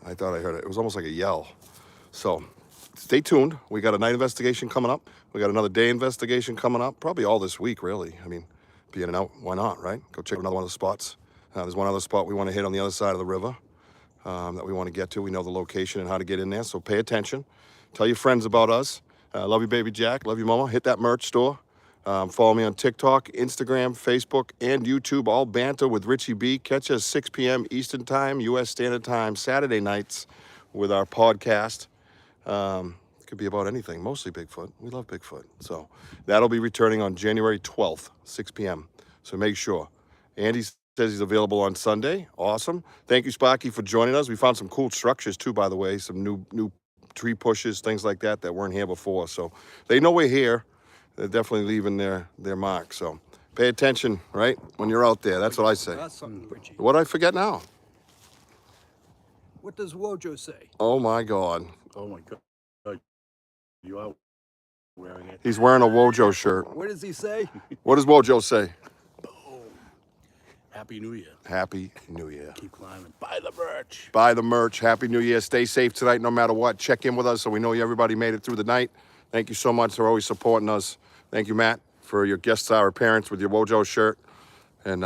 I thought I heard it. It was almost like a yell. So stay tuned. We got a night investigation coming up. We got another day investigation coming up. Probably all this week, really. I mean, be in and out. Why not, right? Go check another one of the spots. There's one other spot we want to hit on the other side of the river that we want to get to. We know the location and how to get in there, so pay attention. Tell your friends about us. Love you, baby Jack. Love you, mama. Hit that merch store. Follow me on TikTok, Instagram, Facebook, and YouTube. All banter with Richie B. Catch us 6 p.m. Eastern Time, U.S. Standard Time, Saturday nights with our podcast. Could be about anything, mostly Bigfoot. We love Bigfoot. So that'll be returning on January 12th, 6 p.m. So make sure. Andy says he's available on Sunday. Awesome. Thank you, Sparky, for joining us. We found some cool structures, too, by the way. Some new tree pushes, things like that weren't here before. So they know we're here. They're definitely leaving their mark. So pay attention, right, when you're out there. That's what I say. That's something, Richie. What did I forget now? What does Wojo say? Oh, my God. Oh my God. You are wearing it. He's wearing a Wojo shirt. What does he say? What does Wojo say? Happy New Year. Happy New Year. Keep climbing. Buy the merch. Buy the merch. Happy New Year. Stay safe tonight no matter what. Check in with us so we know everybody made it through the night. Thank you so much for always supporting us. Thank you, Matt, for your guest star appearance with your Wojo shirt. And